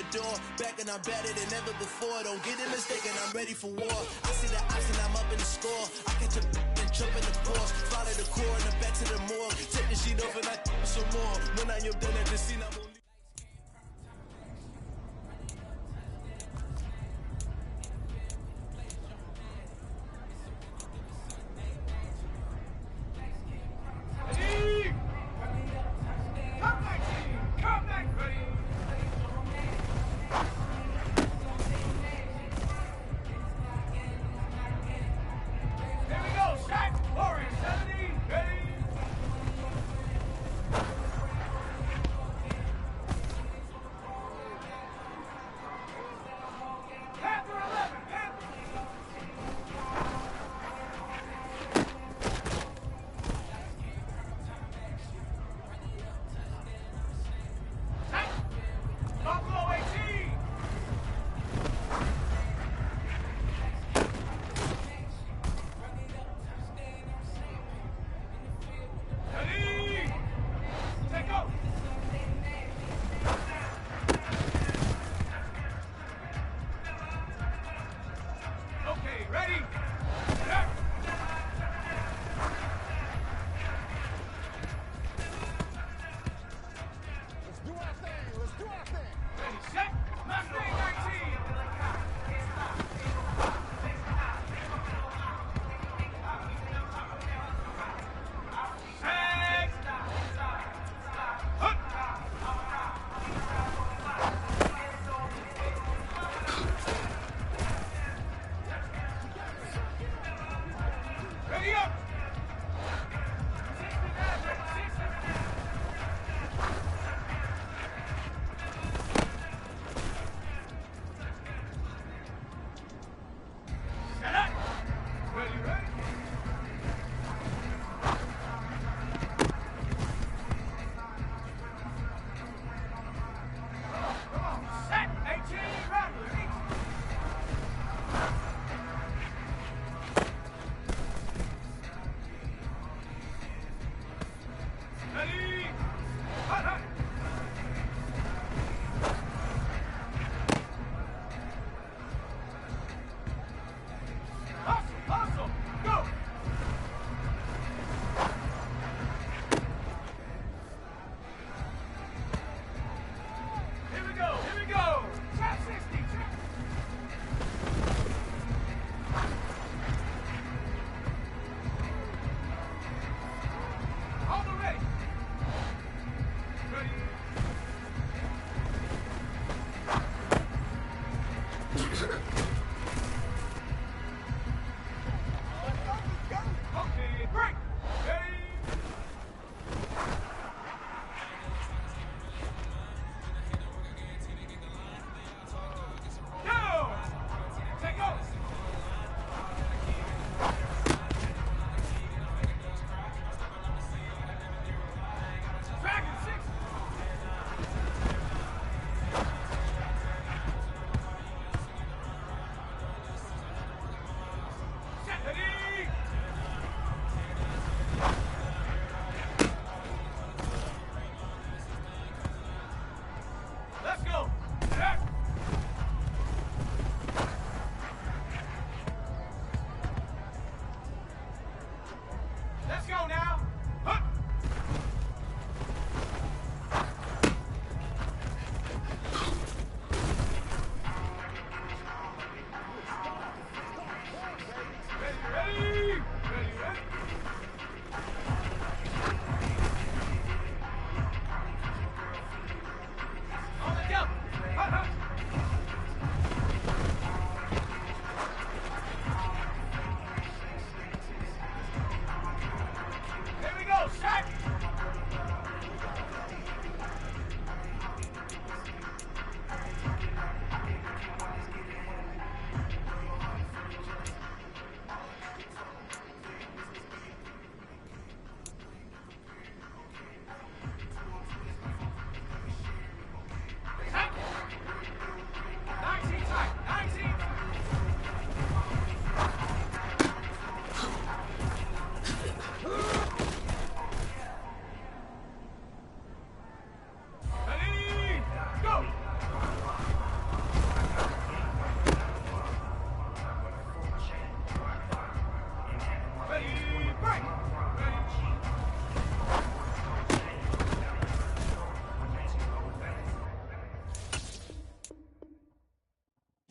the door. Back and I'm better than ever before. Don't get it mistaken, I'm ready for war. I see the option, I'm up in the score. I catch a and jump in the course. Follow the core and the back to the morgue. Take the sheet off and I some more. When I am done at the scene, I'm only.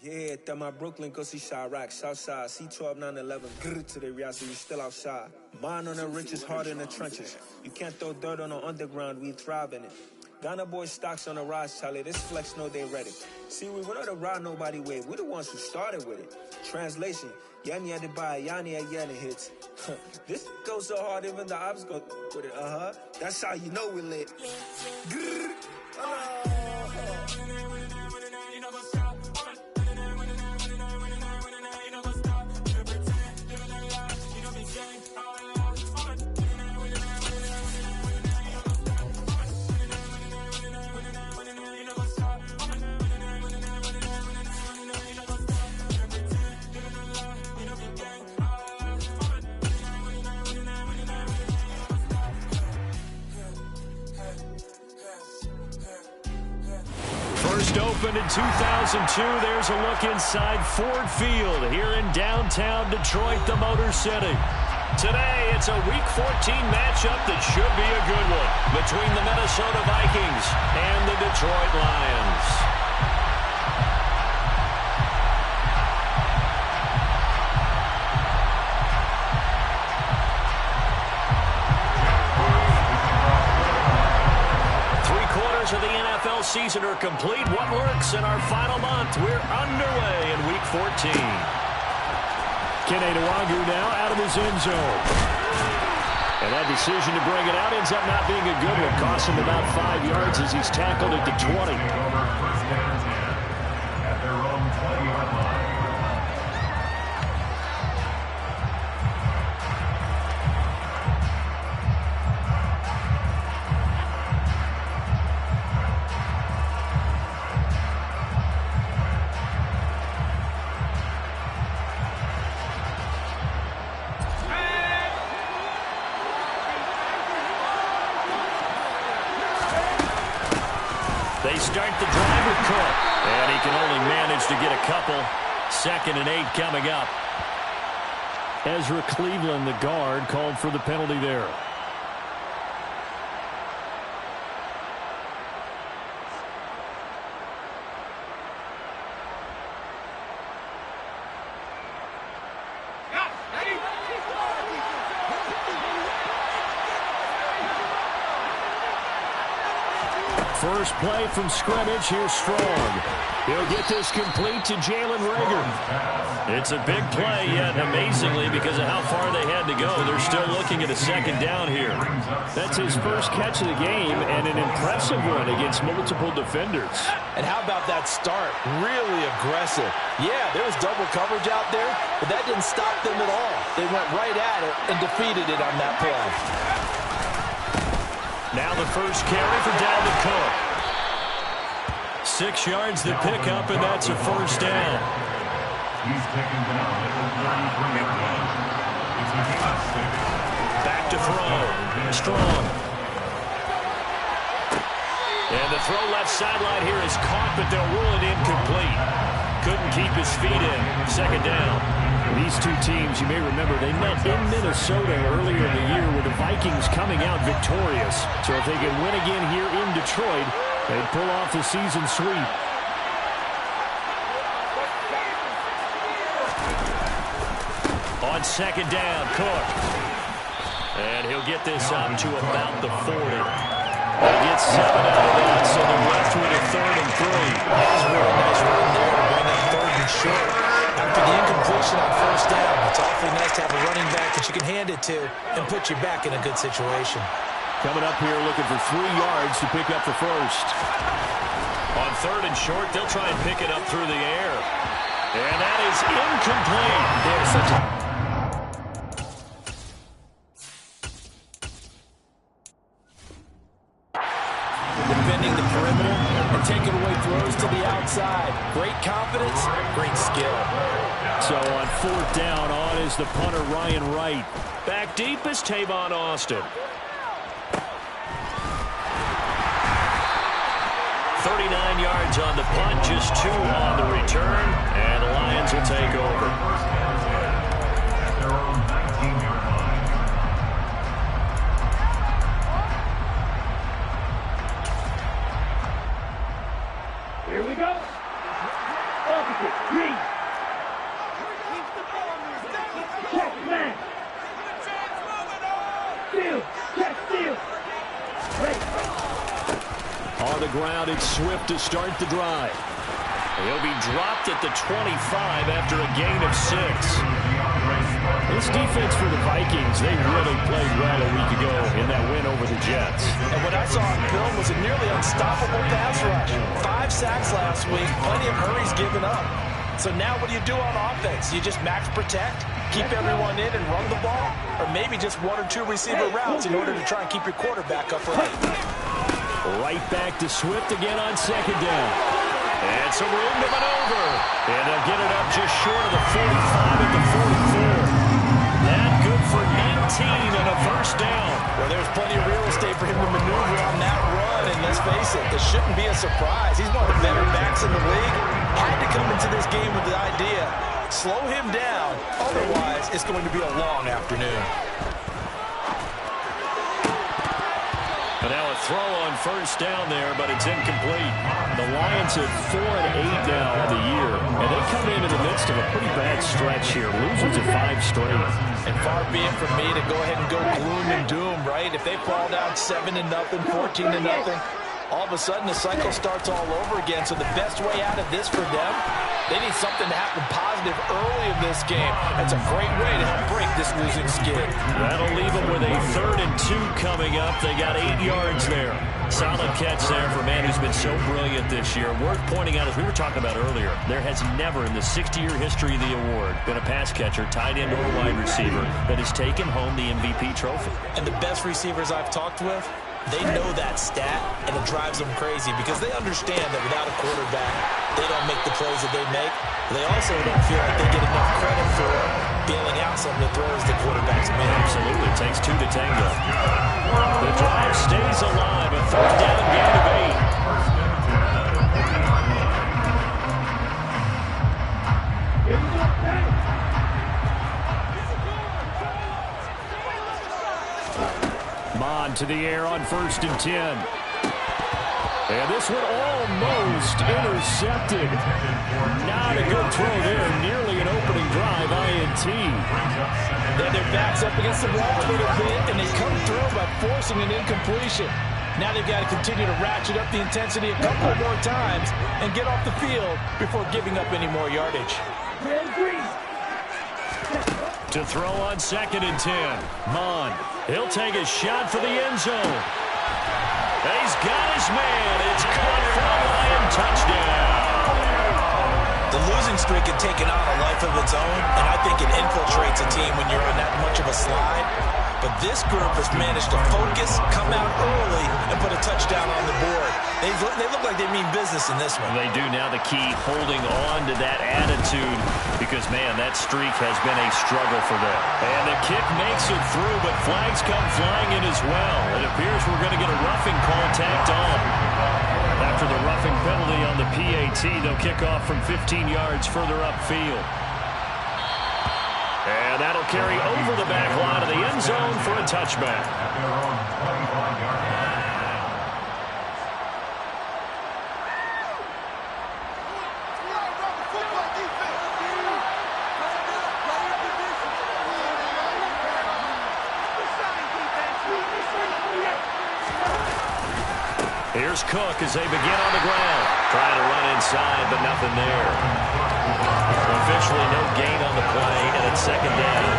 Yeah, that my Brooklyn, go see Chirac, Southside, C12, 911, grrr to the real, so we still outside. Mine on the richest, heart in the trenches. You can't throw dirt on the underground, we thrive in it. Ghana boys stocks on the rise, Charlie, this flex know they ready. See, we went on the ride nobody with, we the ones who started with it. Translation, Yanni had to buy, Yanni had Yanni hits. This goes so hard, even the ops go with it, That's how you know we lit. Grrr. First opened in 2002, there's a look inside Ford Field here in downtown Detroit, the Motor City. Today, it's a Week 14 matchup that should be a good one between the Minnesota Vikings and the Detroit Lions. Of the NFL season are complete. What works in our final month? We're underway in Week 14. Kene Nwangwu now out of his end zone. And that decision to bring it out ends up not being a good one. Costs him about 5 yards as he's tackled at the 20. At their own 20-yard line. They start the drive with Cook, and he can only manage to get a couple. 2nd and 8 coming up. Ezra Cleveland, the guard, called for the penalty there. First play from scrimmage. Here's Strong. He'll get this complete to Jalen Reagor. It's a big play, yet amazingly, because of how far they had to go, they're still looking at a 2nd down here. That's his first catch of the game, and an impressive one against multiple defenders. And how about that start? Really aggressive. Yeah, there was double coverage out there, but that didn't stop them at all. They went right at it and defeated it on that play. Now the first carry for Dalvin Cook. 6 yards the pickup, and that's a first down. He's taken down at the 33-yard line. It's a touchdown. Back to throw. Strong. And the throw left sideline here is caught, but they'll rule it incomplete. Couldn't keep his feet in. 2nd down. These two teams, you may remember, they met in Minnesota earlier in the year with the Vikings coming out victorious. So if they can win again here in Detroit, they'd pull off the season sweep. On 2nd down, Cook. And he'll get this up to about the 40. He gets 7 out of that, so they're left with a 3rd and 3. That was a really nice run there to bring that 3rd and short. After the incompletion on 1st down, it's awfully nice to have a running back that you can hand it to and put you back in a good situation. Coming up here looking for 3 yards to pick up the first. On 3rd and short, they'll try and pick it up through the air. And that is incomplete. There's such a... defending the perimeter and taking away throws to the outside. Great confidence, great skill. So on 4th down, on is the punter Ryan Wright. Back deep is Tavon Austin. 39 yards on the punt, just 2 on the return, and the Lions will take over. Their own 19-yard line. Here we go. On the ground, it's Swift to start the drive. He'll be dropped at the 25 after a gain of 6. This defense for the Vikings, they really played well a week ago in that win over the Jets. And what I saw on film was a nearly unstoppable pass rush. 5 sacks last week, plenty of hurries given up. So now what do you do on offense? You just max protect, keep everyone in and run the ball? Or maybe just 1 or 2 receiver routes in order to try and keep your quarterback upright? Right back to Swift again on second down. And some room to maneuver. And they'll get it up just short of the 45 at the 44. That good for 19 and a first down. Well, there's plenty of real estate for him to maneuver on that run. And let's face it, this shouldn't be a surprise. He's one of the better backs in the league. Had to come into this game with the idea, slow him down. Otherwise, it's going to be a long afternoon. But now a throw on first down there, but it's incomplete. The Lions have 4-8 now on the year, and they come in the midst of a pretty bad stretch here, losing to 5 straight. And far be it from me to go ahead and go gloom and doom, right? If they fall down 7-0, 14-0, all of a sudden the cycle starts all over again. So the best way out of this for them, they need something to happen positive early in this game. That's a great way to help break this losing skid. That'll leave them with a 3rd and 2 coming up. They got 8 yards there. Solid catch there for a man who's been so brilliant this year. Worth pointing out, as we were talking about earlier, there has never in the 60-year history of the award been a pass catcher, tight end, or wide receiver that has taken home the MVP trophy. And the best receivers I've talked with, they know that stat, and it drives them crazy because they understand that without a quarterback, they don't make the plays that they make. They also don't feel like they get enough credit for bailing out some of the throws the quarterbacks make. Absolutely. It takes 2 to tango. The drive stays alive. A 3rd down gain of 8. Mon to the air on 1st and 10. And this one almost intercepted. Not a good throw there. Nearly an opening drive, INT. Then their back's up against the wall a little bit, and they come through by forcing an incompletion. Now they've got to continue to ratchet up the intensity a couple more times and get off the field before giving up any more yardage. To throw on 2nd and 10. Mon. He'll take a shot for the end zone. And he's got his man. It's caught for a Lion touchdown. The losing streak had taken on a life of its own, and I think it infiltrates a team when you're on that much of a slide. But this group has managed to focus, come out early, and put a touchdown on the board. They look like they mean business in this one. They do. Now the key, holding on to that attitude, because, man, that streak has been a struggle for them. And the kick makes it through, but flags come flying in as well. It appears we're going to get a roughing call tacked on. After the roughing penalty on the PAT, they'll kick off from 15 yards further upfield. And that'll carry over the back line of the end zone for a touchback. Here's Cook as they begin on the ground. Trying to run inside, but nothing there. Officially no gain on the play, and it's 2nd down.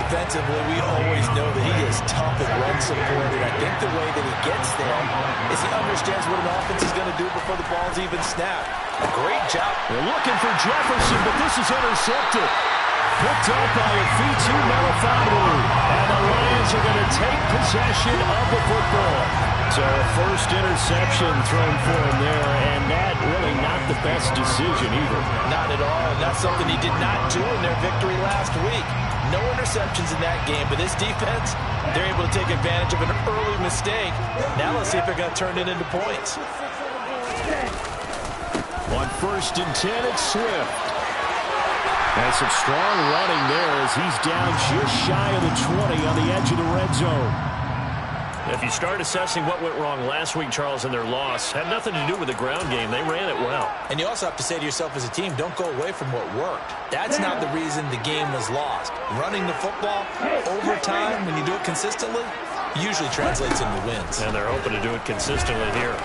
Defensively, we always know that he is tough and run supported. I think the way that he gets there is he understands what an offense is going to do before the ball's even snapped. A great job. They're looking for Jefferson, but this is intercepted. Picked up by a Fitu Melifonwu. And the Lions are going to take possession of the football. So a first interception thrown for him there, and that really not the best decision either. Not at all, and that's something he did not do in their victory last week. No interceptions in that game, but this defense, they're able to take advantage of an early mistake. Now let's see if they're going to turn it into points. On 1st and 10, it's Swift. And some strong running there as he's down just shy of the 20 on the edge of the red zone. If you start assessing what went wrong last week, Charles, in their loss, had nothing to do with the ground game. They ran it well. And you also have to say to yourself as a team, don't go away from what worked. That's not the reason the game was lost. Running the football over time, when you do it consistently, usually translates into wins. And they're hoping to do it consistently here.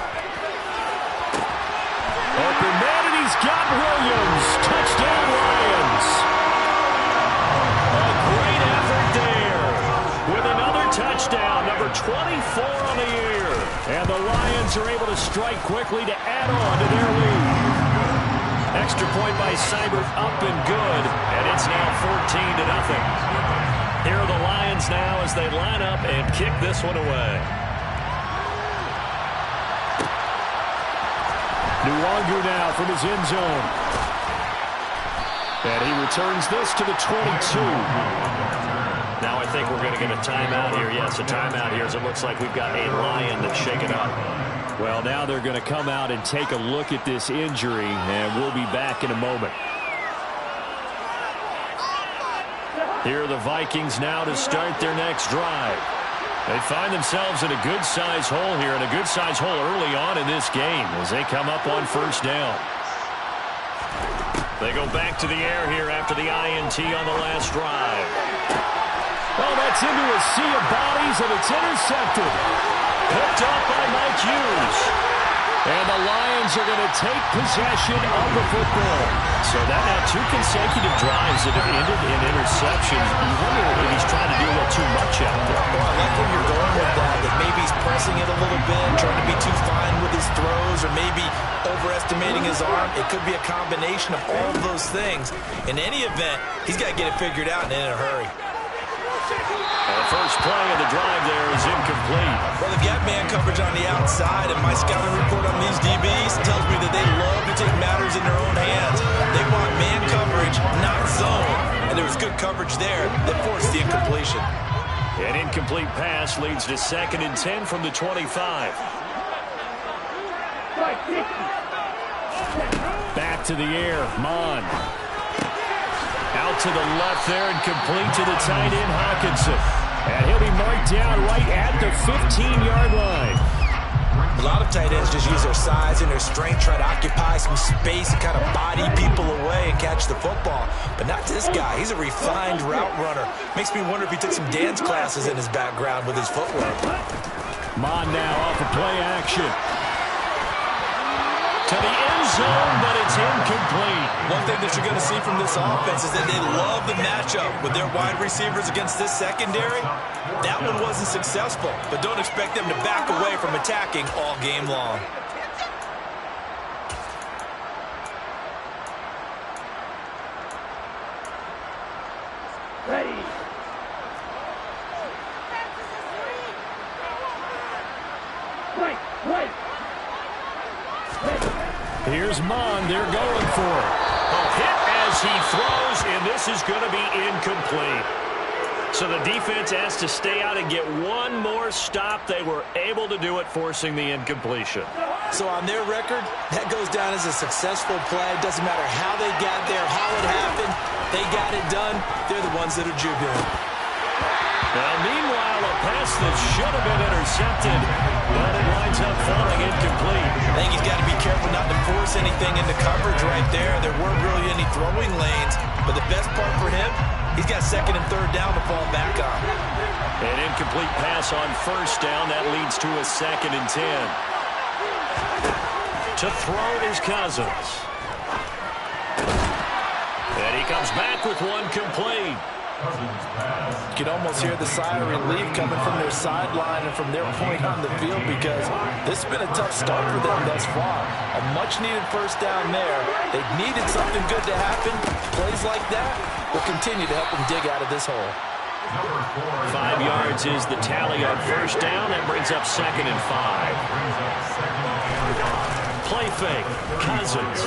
Open man, and he's got Williams. Touchdown, Lions. A great effort there. With another touchdown, number 24 on the year. And the Lions are able to strike quickly to add on to their lead. Extra point by Seibert, up and good. And it's now 14-0. Here are the Lions now as they line up and kick this one away. Nwangu now from his end zone. And he returns this to the 22. Now I think we're going to get a timeout here. Yes, a timeout here as it looks like we've got a Lion that's shaken up. Well, now they're going to come out and take a look at this injury, and we'll be back in a moment. Here are the Vikings now to start their next drive. They find themselves in a good-sized hole here, and a good-sized hole early on in this game as they come up on first down. They go back to the air here after the INT on the last drive. Oh, that's into a sea of bodies, and it's intercepted. Picked up by Mike Hughes. And the Lions are going to take possession of the football. So that now 2 consecutive drives that have ended in interceptions. You wonder if he's trying to do a little too much out there. Well, I like where you're going with that maybe he's pressing it a little bit, trying to be too fine with his throws, or maybe overestimating his arm. It could be a combination of all of those things. In any event, he's got to get it figured out and in a hurry. The first play of the drive there is incomplete. Well, they've got man coverage on the outside, and my scouting report on these DBs tells me that they love to take matters in their own hands. They want man coverage, not zone. And there was good coverage there that forced the incompletion. An incomplete pass leads to 2nd and 10 from the 25. Back to the air, Mon. Out to the left there and complete to the tight end, Hawkinson. And he'll be marked down right at the 15-yard line. A lot of tight ends just use their size and their strength, try to occupy some space and kind of body people away and catch the football. But not this guy. He's a refined route runner. Makes me wonder if he took some dance classes in his background with his footwork. Mon now off of play action. To the end zone, but it's incomplete. One thing that you're going to see from this offense is that they love the matchup with their wide receivers against this secondary. That one wasn't successful, but don't expect them to back away from attacking all game long. Ready. Right. Here's Mon. They're going for it. A hit as he throws, and this is going to be incomplete. So the defense has to stay out and get one more stop. They were able to do it, forcing the incompletion. So on their record, that goes down as a successful play. It doesn't matter how they got there, how it happened. They got it done. They're the ones that are jubilant. Now, meanwhile, a pass that should have been intercepted, but it winds up falling incomplete. I think he's got to be careful not to force anything into coverage right there. There weren't really any throwing lanes, but the best part for him, he's got 2nd and 3rd down to fall back on. An incomplete pass on first down. That leads to a 2nd and 10. To throw is Cousins. And he comes back with one complete. You can almost hear the sigh of relief coming from their sideline and from their point on the field, because this has been a tough start for them thus far. A much-needed first down there. They needed something good to happen. Plays like that will continue to help them dig out of this hole. 5 yards is the tally on first down. That brings up 2nd and 5. Play fake. Cousins.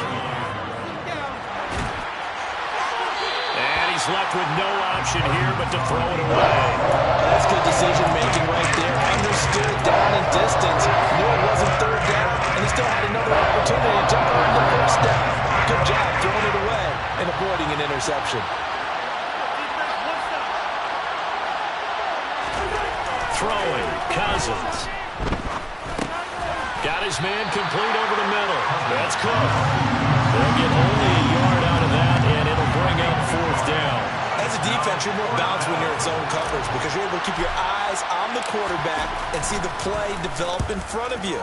He's left with no option here but to throw it away. That's good decision-making right there. Understood down and distance. Knew it wasn't 3rd down, and he still had another opportunity to earn the first down. Good job throwing it away and avoiding an interception. Throwing, Cousins. Texans. Got his man complete over the middle. That's Cook. They'll get only a yard out of that, and it'll bring up 4th down. As a defense, you're more balanced when you're in zone coverage because you're able to keep your eyes on the quarterback and see the play develop in front of you.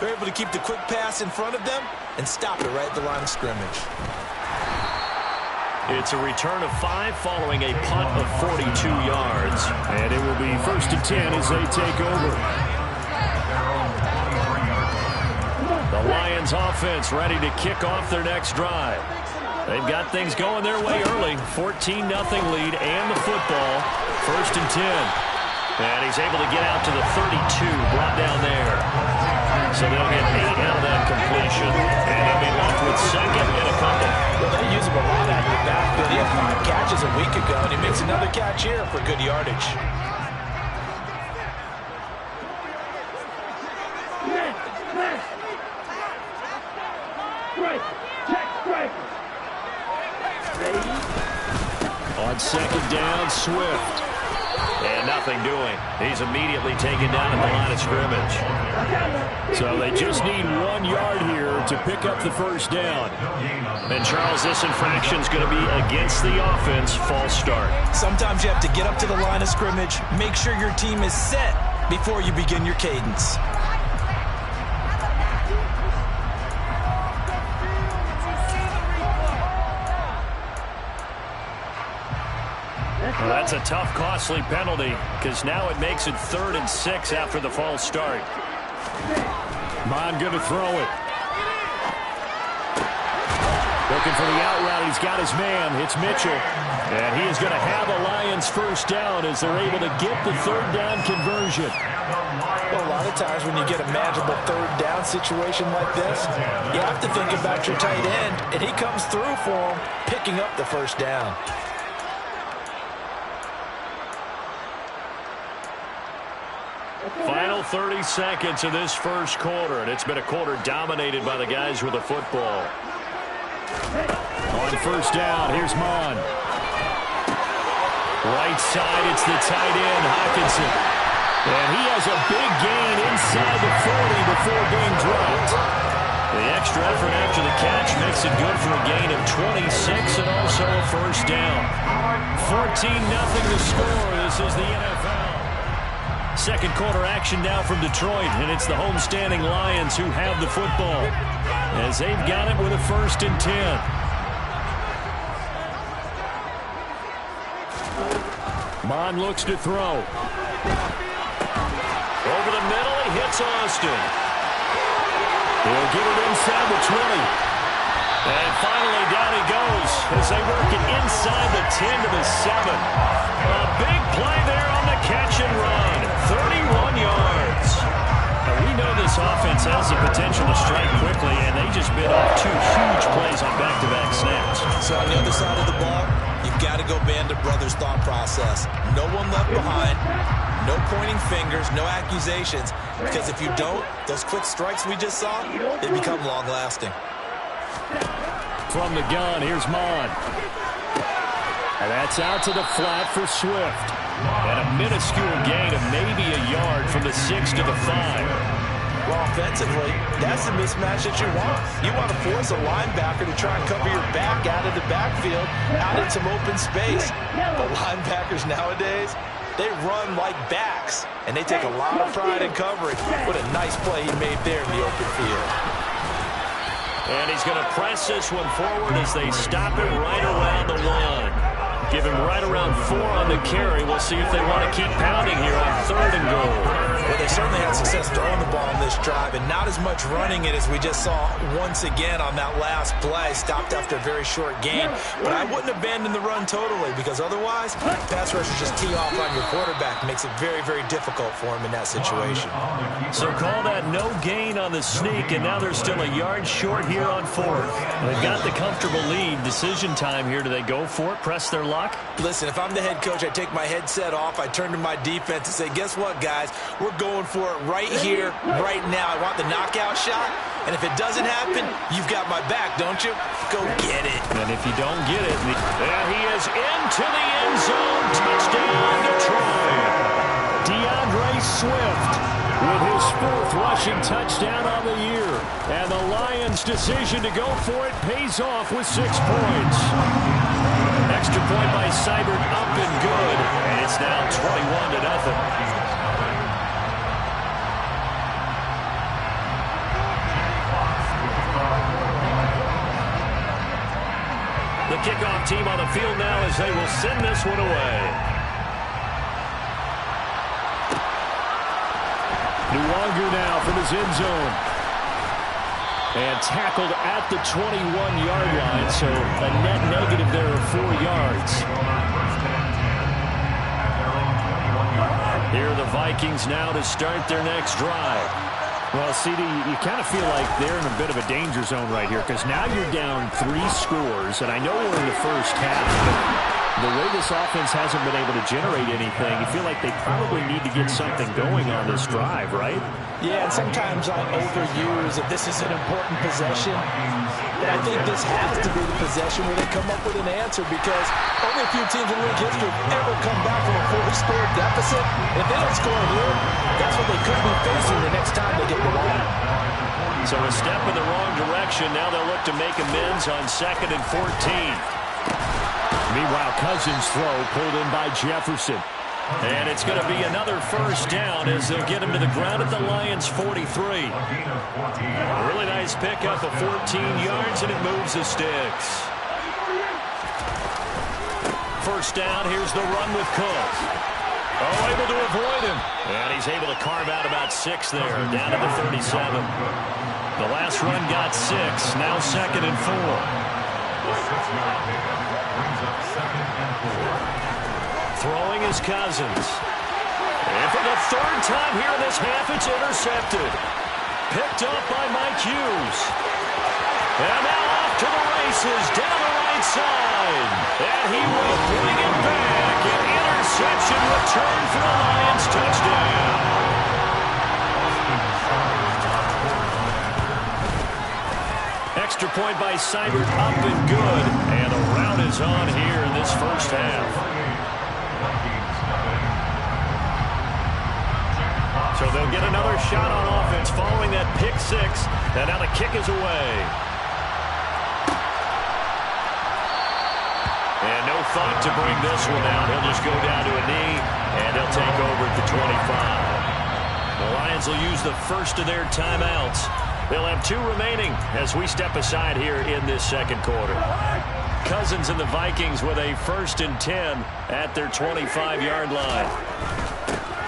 You're able to keep the quick pass in front of them and stop it right at the line of scrimmage. It's a return of 5 following a punt of 42 yards. And it will be 1st and 10 as they take over. The Lions offense ready to kick off their next drive. They've got things going their way early. 14-0 lead and the football. 1st and 10. And he's able to get out to the 32, brought down there. So they'll get 8 out of that completion. And they'll be left with 2nd and a couple. Well, they use him a lot out of the backfield. He had 5 catches a week ago, and he makes another catch here for good yardage. On 2nd down, Swift. And nothing doing. He's immediately taken down at the line of scrimmage. So they just need 1 yard here to pick up the 1st down. And Charles, this infraction's going to be against the offense. False start. Sometimes you have to get up to the line of scrimmage, make sure your team is set before you begin your cadence. Well, that's a tough, costly penalty because now it makes it 3rd and 6 after the false start. Mon going to throw it. Looking for the out route. He's got his man. It's Mitchell. And he is going to have a Lions 1st down as they're able to get the 3rd down conversion. Well, a lot of times when you get a manageable 3rd down situation like this, you have to think about your tight end, and he comes through for him, picking up the 1st down. Final 30 seconds of this 1st quarter, and it's been a quarter dominated by the guys with the football. On 1st down, here's Mon. Right side, it's the tight end, Hockenson. And he has a big gain inside the 40 before being dropped. The extra effort after the catch makes it good for a gain of 26 and also a 1st down. 14-0 the score. This is the NFL. 2nd quarter action now from Detroit, and it's the homestanding Lions who have the football as they've got it with a 1st and 10. Mon looks to throw. Over the middle, he hits Austin. He'll get it inside the 20. And finally down he goes as they work it inside the 10 to the 7. A big play there on the catch and run. 31 yards. Now we know this offense has the potential to strike quickly, and they just bit off 2 huge plays on back-to-back snaps. So on the other side of the ball, you've got to go Band of Brothers thought process. No one left behind. No pointing fingers, no accusations, because if you don't, those quick strikes we just saw, they become long-lasting. From the gun, here's Mon. And that's out to the flat for Swift. And a minuscule gain of maybe a yard from the 6 to the 5. Well, offensively, that's the mismatch that you want. You want to force a linebacker to try and cover your back out of the backfield, out in some open space. But linebackers nowadays, they run like backs, and they take a lot of pride in covering. What a nice play he made there in the open field. And he's going to press this one forward as they stop it right around the 1. Give him right around 4 on the carry. We'll see if they want to keep pounding here on 3rd and goal. Well, they certainly had success throwing the ball on this drive, and not as much running it as we just saw once again on that last play. Stopped after a very short gain. But I wouldn't abandon the run totally, because otherwise, pass rushers just tee off on your quarterback. Makes it very, very difficult for him in that situation. So call that no gain on the sneak, and now they're still a yard short here on 4th. They've got the comfortable lead. Decision time here. Do they go for it, press their luck? Listen, if I'm the head coach, I take my headset off. I turn to my defense and say, guess what, guys? We're going for it right here, right now. I want the knockout shot, and if it doesn't happen, you've got my back, don't you? Go get it. And if you don't get it, and he is into the end zone. Touchdown, Detroit. DeAndre Swift with his 4th rushing touchdown on the year. And the Lions' decision to go for it pays off with 6 points. Extra point by Seibert up and good. And it's now 21-0. The kickoff team on the field now as they will send this one away. Nwangu now from his end zone. And tackled at the 21-yard line, so a net negative there of 4 yards. Here are the Vikings now to start their next drive. Well, CD, you kind of feel like they're in a bit of a danger zone right here because now you're down 3 scores, and I know we're in the first half, but the way this offense hasn't been able to generate anything, you feel like they probably need to get something going on this drive, right? Yeah, and sometimes I overuse that this is an important possession, but I think this has to be the possession where they come up with an answer because only a few teams in league history have ever come back from a 4-score deficit. If they don't score here, that's what they could be facing the next time they get the ball. So a step in the wrong direction. Now they'll look to make amends on 2nd and 14. Meanwhile, Cousins' throw pulled in by Jefferson. And it's going to be another first down as they'll get him to the ground at the Lions' 43. A really nice pickup of 14 yards, and it moves the sticks. First down, here's the run with Cook. Oh, able to avoid him. And he's able to carve out about 6 there, down to the 37. The last run got 6, now 2nd and 4. Throwing is Cousins. And for the 3rd time here in this half, it's intercepted. Picked up by Mike Hughes. And now off to the races, down the right side. And he will bring it back. An interception return for the Lions touchdown. Extra point by Seibert, up and good. And the rout is on here in this first half. So they'll get another shot on offense following that pick 6. And now the kick is away. And no thought to bring this one out. He'll just go down to a knee, and he'll take over at the 25. The Lions will use the first of their timeouts. They'll have 2 remaining as we step aside here in this second quarter. Cousins and the Vikings with a 1st and 10 at their 25-yard line.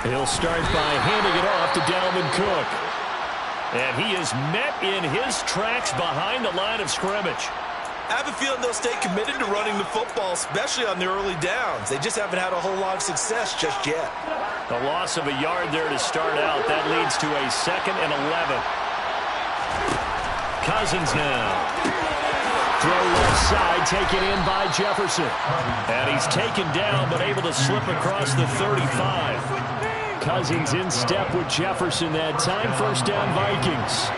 He'll start by handing it off to Dalvin Cook. And he is met in his tracks behind the line of scrimmage. I have a feeling they'll stay committed to running the football, especially on the early downs. They just haven't had a whole lot of success just yet. The loss of a yard there to start out. That leads to a 2nd and 11. Cousins now. Throw left side, taken in by Jefferson. And he's taken down, but able to slip across the 35. Cousins in step with Jefferson that time. First down, Vikings.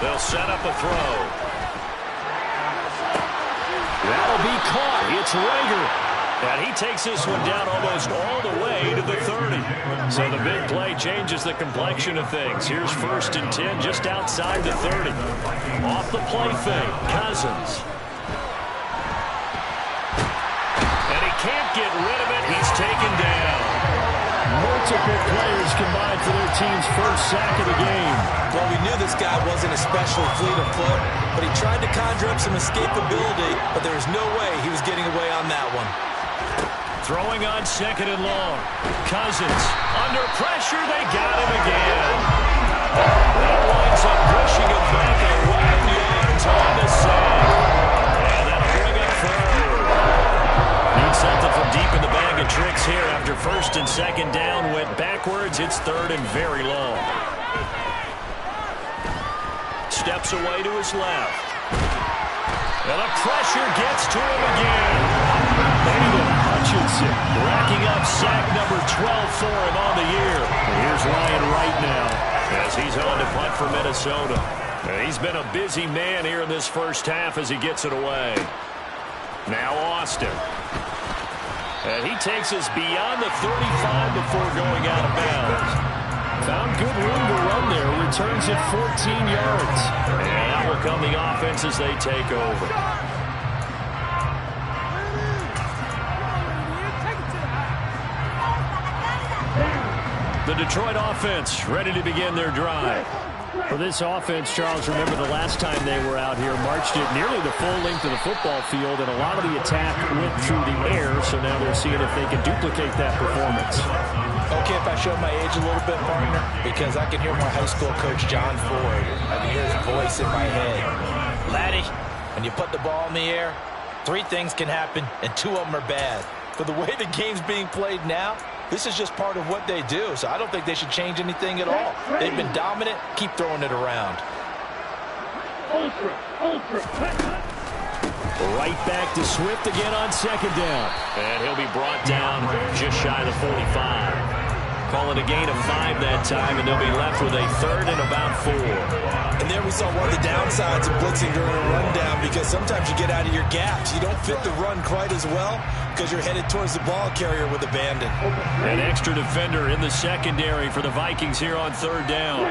They'll set up a throw. That'll be caught. It's Rager. And he takes this one down almost all the way to the 30. So the big play changes the complexion of things. Here's 1st and 10 just outside the 30. Off the play fake, Cousins. And he can't get rid of it. He's taken down. Multiple players combined for their team's first sack of the game. Well, we knew this guy wasn't especially fleet of foot, but he tried to conjure up some escapability, but there was no way he was getting away on that one. Throwing on 2nd and long. Cousins under pressure. They got him again. That winds up pushing him back 11 yards on the sack. And that'll bring up 3rd. Need something from deep in the bag of tricks here. After 1st and 2nd down went backwards. It's 3rd and very long. Steps away to his left. And the pressure gets to him again. Aiden Hutchinson racking up sack number 12 for him on the year. And here's Ryan Wright now as he's on to punt for Minnesota. And he's been a busy man here in this first half as he gets it away. Now Austin. And he takes us beyond the 35 before going out of bounds. Found good room to run there. Returns it 14 yards. And out will come the offense as they take over. The Detroit offense ready to begin their drive. For this offense, Charles, remember the last time they were out here, marched it nearly the full length of the football field, and a lot of the attack went through the air, so now they're seeing if they can duplicate that performance. Okay, if I show my age a little bit, partner, because I can hear my high school coach, John Ford. I can hear his voice in my head. Laddie, when you put the ball in the air, 3 things can happen, and 2 of them are bad. For the way the game's being played now, this is just part of what they do, so I don't think they should change anything at all. They've been dominant. Keep throwing it around. Right back to Swift again on second down. And he'll be brought down just shy of the 45. Calling a gain of 5 that time, and they'll be left with a 3rd and about 4. And there we saw one of the downsides of blitzing during a rundown, because sometimes you get out of your gaps. You don't fit the run quite as well because you're headed towards the ball carrier with abandon. An extra defender in the secondary for the Vikings here on 3rd down.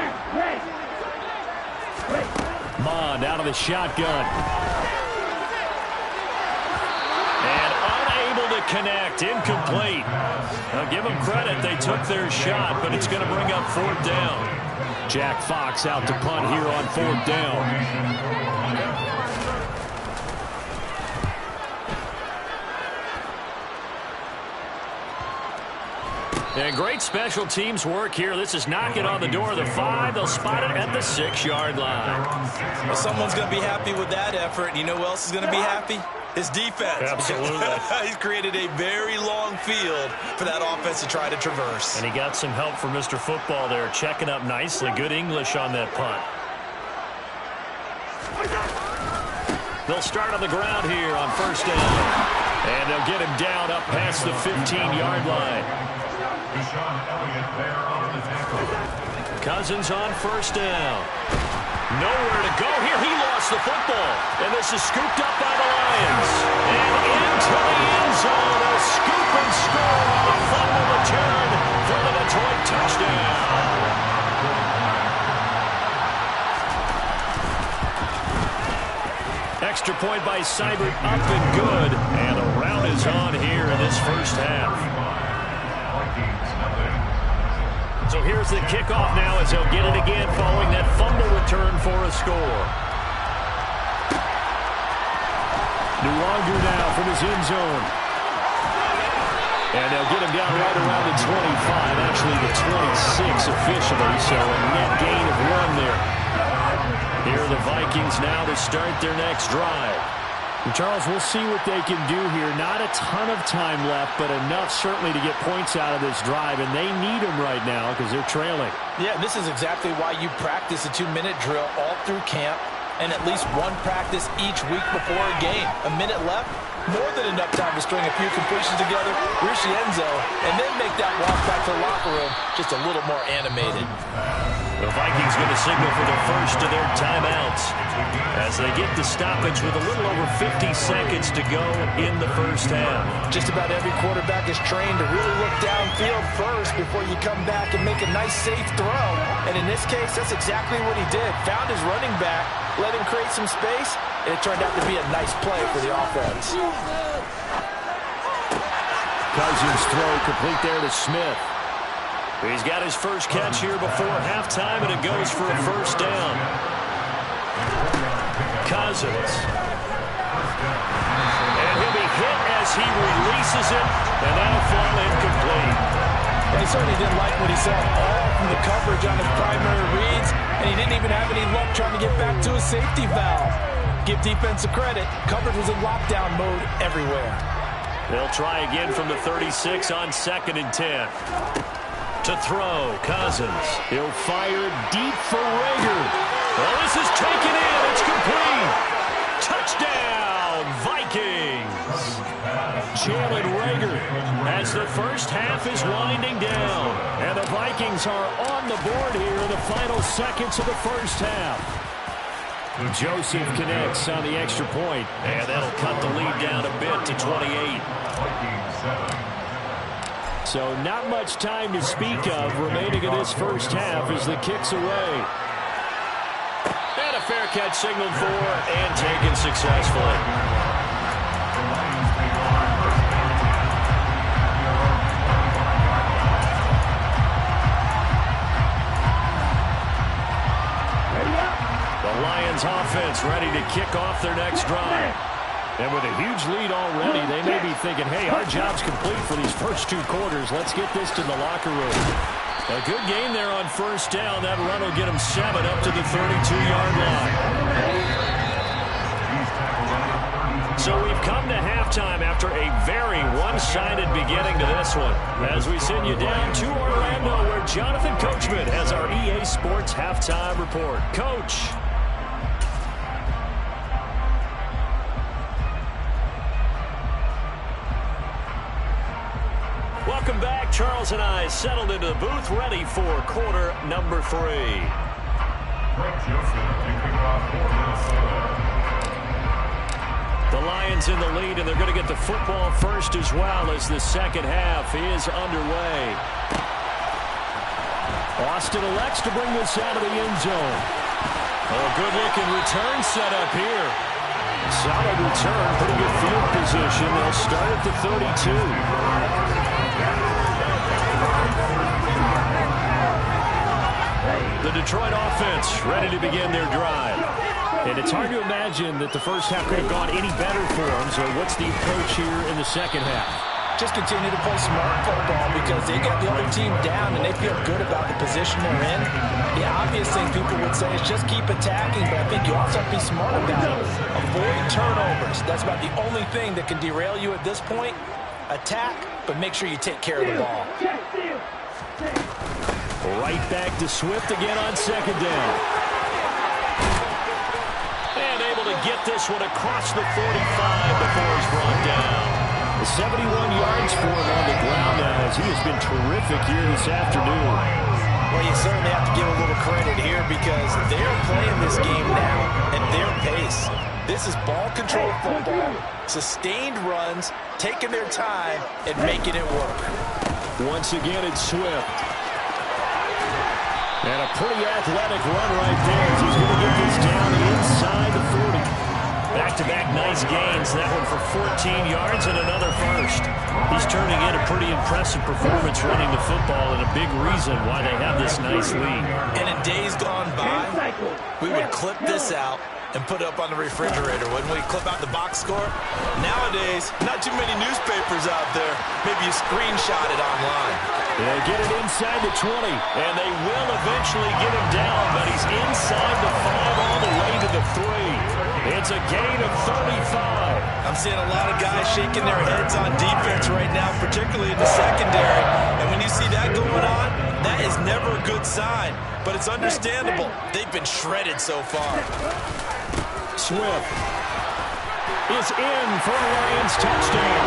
Mond out of the shotgun. And unable to connect. Incomplete. Now give them credit. They took their shot, but it's going to bring up 4th down. Jack Fox out to punt here on 4th down. And great special teams work here. This is knocking on the door of the 5. They'll spot it at the 6-yard line. Well, someone's going to be happy with that effort. And you know who else is going to be happy? His defense. Absolutely. He's created a very long field for that offense to try to traverse. And he got some help from Mr. Football there, checking up nicely. Good English on that punt. They'll start on the ground here on 1st down. And they'll get him down up past the 15-yard line. Cousins on 1st down. Nowhere to go here. He lost the football. And this is scooped up by the Lions. And into the end zone. A scoop and score on a fumble return for the Detroit touchdown. Extra point by Seibert, up and good. And a rout is on here in this first half. So here's the kickoff now as they'll get it again following that fumble return for a score. Nuwanger now from his end zone. And they'll get him down right around the 25, actually the 26 officially, so a net gain of 1 there. Here are the Vikings now to start their next drive. And Charles, we'll see what they can do here. Not a ton of time left, but enough certainly to get points out of this drive, and they need them right now because they're trailing. Yeah, this is exactly why you practice a 2-minute drill all through camp and at least 1 practice each week before a game. A minute left, more than enough time to string a few completions together, reach the end zone, and then make that walk back to the locker room just a little more animated. The Vikings going to signal for the first of their timeouts as they get the stoppage with a little over 50 seconds to go in the first half. Just about every quarterback is trained to really look downfield first before you come back and make a nice, safe throw. And in this case, that's exactly what he did. Found his running back, let him create some space, and it turned out to be a nice play for the offense. Cousins throw complete there to Smith. He's got his first catch here before halftime, and it goes for a 1st down. Cousins. And he'll be hit as he releases it, and that'll fall incomplete. And he certainly didn't like what he saw all from the coverage on his primary reads, and he didn't even have any luck trying to get back to his safety valve. Give defense a credit. Coverage was in lockdown mode everywhere. They'll try again from the 36 on 2nd and 10. To throw, Cousins. He'll fire deep for Rager. Well, this is taken in. It's complete. Touchdown, Vikings. Jalen Rager as the first half is winding down. And the Vikings are on the board here in the final seconds of the first half. Joseph connects on the extra point, and that'll cut the lead down a bit to 28. So not much time to speak of remaining in this first half as the kick's away. And a fair catch signaled for and taken successfully. Lions offense ready to kick off their next drive. And with a huge lead already, they may be thinking, hey, our job's complete for these first 2 quarters. Let's get this to the locker room. A good game there on first down. That run will get them 7 up to the 32-yard line. So we've come to halftime after a very one-sided beginning to this one. As we send you down to Orlando, where Jonathan Coachman has our EA Sports halftime report. Coach. Welcome back. Charles and I settled into the booth, ready for quarter number 3. The Lions in the lead, and they're going to get the football first as well as the second half is underway. Austin elects to bring this out of the end zone. Oh, good-looking return set up here. Solid return, pretty good field position. They'll start at the 32. The Detroit offense ready to begin their drive. And it's hard to imagine that the first half could have gone any better for them. So what's the approach here in the second half? Just continue to play smart football because they got the other team down and they feel good about the position they're in. The obvious thing people would say is just keep attacking, but I think you also have to be smart about it. Avoid turnovers. That's about the only thing that can derail you at this point. Attack, but make sure you take care of the ball. Right back to Swift again on second down. And able to get this one across the 45 before he's brought down. 71 yards for him on the ground now as he has been terrific here this afternoon. Well, you certainly have to give a little credit here because they're playing this game now at their pace. This is ball control football, sustained runs, taking their time, and making it work. Once again, it's Swift. And a pretty athletic run right there as he's going to get this down inside the 40. Back-to-back nice gains. That one for 14 yards and another first. He's turning in a pretty impressive performance running the football and a big reason why they have this nice lead. And in days gone by, we would clip this out and put it up on the refrigerator, wouldn't we? Clip out the box score. Nowadays, not too many newspapers out there. Maybe you screenshot it online. They get it inside the 20, and they will eventually get him down, but he's inside the 5 all the way to the 3. It's a gain of 35. I'm seeing a lot of guys shaking their heads on defense right now, particularly in the secondary. And when you see that going on, that is never a good sign. But it's understandable. They've been shredded so far. Swift is in for a Lions touchdown.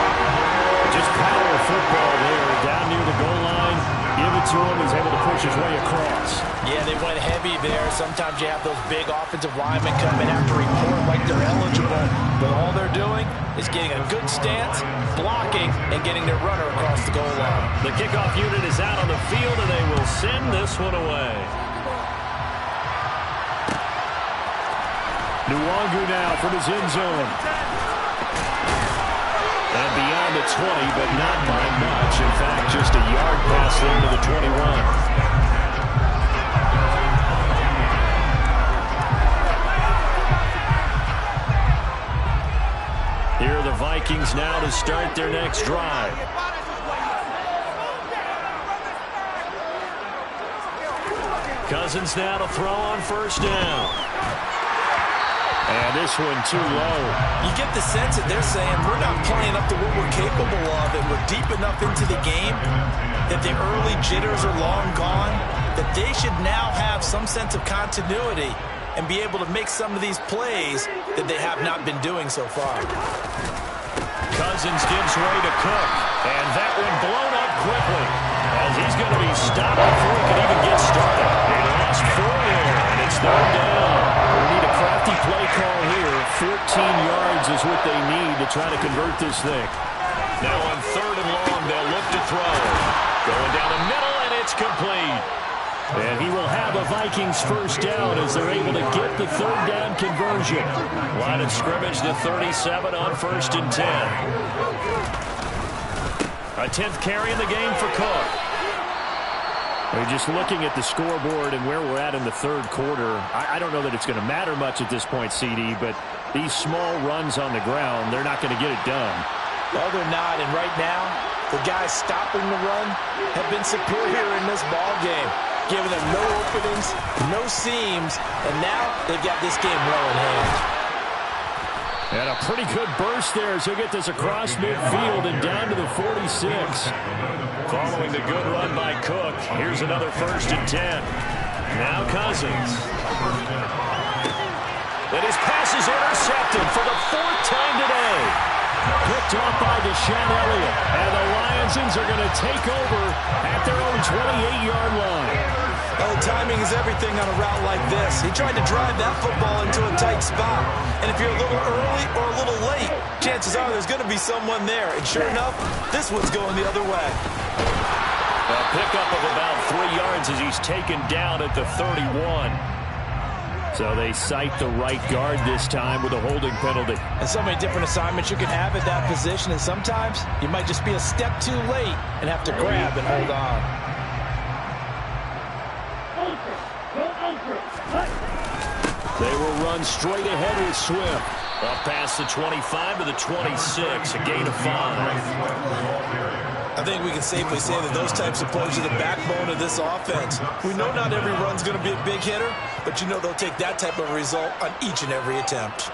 Just power football there down near the goal line. Give it to him. He's able to push his way across. Yeah, they went heavy there. Sometimes you have those big offensive linemen come in after report like they're eligible. But all they're doing is getting a good stance, blocking, and getting their runner across the goal line. The kickoff unit is out on the field, and they will send this one away. Nwangu now from his end zone. And beyond the 20, but not by much. In fact, just a yard pass there to the 21. Here are the Vikings now to start their next drive. Cousins now to throw on first down. And this one too low. You get the sense that they're saying we're not playing up to what we're capable of, and we're deep enough into the game that the early jitters are long gone, that they should now have some sense of continuity and be able to make some of these plays that they have not been doing so far. Cousins gives way to Cook, and that one blown up quickly as he's going to be stopped before he can even get started. They lost 4 there, and it's third down. We need a crafty yards is what they need to try to convert this thing. Now on 3rd and long, they'll look to throw. Going down the middle, and it's complete. And he will have a Vikings first down as they're able to get the 3rd down conversion. Line of scrimmage to 37 on 1st and 10. A 10th carry in the game for Cook. We're just looking at the scoreboard and where we're at in the 3rd quarter. I don't know that it's going to matter much at this point, CD, but these small runs on the ground, they're not going to get it done. No, they're not. And right now, the guys stopping the run have been superior in this ball game, giving them no openings, no seams, and now they've got this game well in hand. And a pretty good burst there as he'll get this across midfield and down to the 46. Following the good run by Cook, here's another 1st and 10. Now Cousins. And his pass is intercepted for the 4th time today. Picked off by Deshaun Elliott. And the Lions are going to take over at their own 28-yard line. Well, timing is everything on a route like this. He tried to drive that football into a tight spot. And if you're a little early or a little late, chances are there's going to be someone there. And sure enough, this one's going the other way. A pickup of about 3 yards as he's taken down at the 31. So they cite the right guard this time with a holding penalty. And so many different assignments you can have at that position, and sometimes you might just be a step too late and have to grab and hold on. They will run straight ahead with Swift. Up past the 25 to the 26, a gain of 5. I think we can safely say that those types of plays are the backbone of this offense. We know not every run's going to be a big hitter, but you know they'll take that type of result on each and every attempt.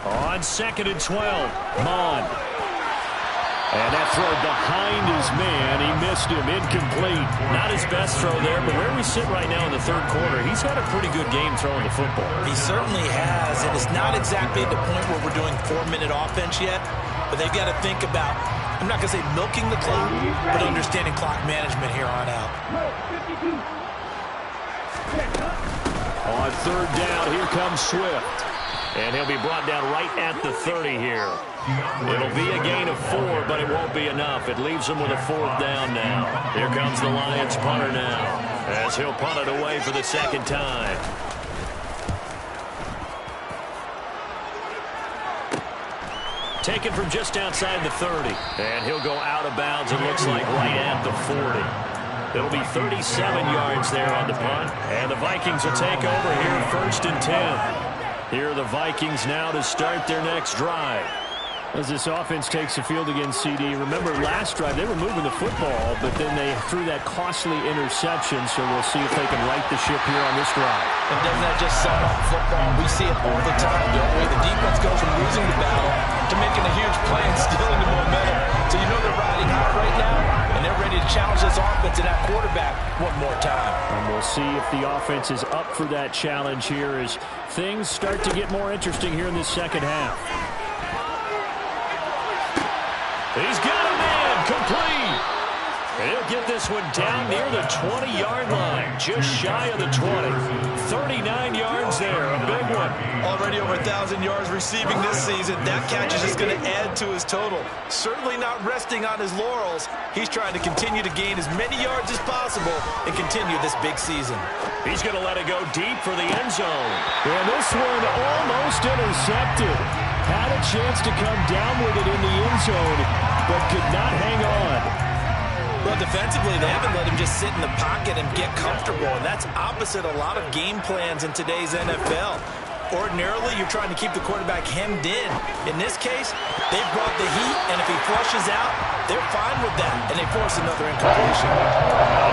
On 2nd and 12, Mon. And that throw behind his man. He missed him. Incomplete. not his best throw there, but where we sit right now in the 3rd quarter, he's had a pretty good game throwing the football. He certainly has, and it's not exactly at the point where we're doing 4-minute offense yet, but they've got to think about, I'm not going to say milking the clock, but understanding clock management here on out. On 3rd down, here comes Swift. And he'll be brought down right at the 30 here. It'll be a gain of 4, but it won't be enough. It leaves him with a 4th down now. Here comes the Lions punter now, as he'll punt it away for the 2nd time. Taken from just outside the 30. And he'll go out of bounds, it looks like, right at the 40. It'll be 37 yards there on the punt. And the Vikings will take over here 1st and 10. Here are the Vikings now to start their next drive. As this offense takes the field against CD, remember last drive they were moving the football, but then they threw that costly interception, so we'll see if they can right the ship here on this drive. And doesn't that just sum up football? We see it all the time, don't we? The defense goes from losing the battle to making a huge play and stealing the momentum. So you know they're riding high right now, and they're ready to challenge this offense and that quarterback one more time. And we'll see if the offense is up for that challenge here as things start to get more interesting here in this 2nd half. He's got a man, complete. And he'll get this one down near the 20-yard line, just shy of the 20. 39 yards there, a big one. Already over 1,000 yards receiving this season. That catch is just going to add to his total. Certainly not resting on his laurels. He's trying to continue to gain as many yards as possible and continue this big season. He's going to let it go deep for the end zone. And this one almost intercepted. Had a chance to come down with it in the end zone, but could not hang on. Well, defensively, they haven't let him just sit in the pocket and get comfortable, and that's opposite a lot of game plans in today's NFL. Ordinarily, you're trying to keep the quarterback hemmed in. In this case, they've brought the heat, and if he flushes out, they're fine with that, and they force another incompletion.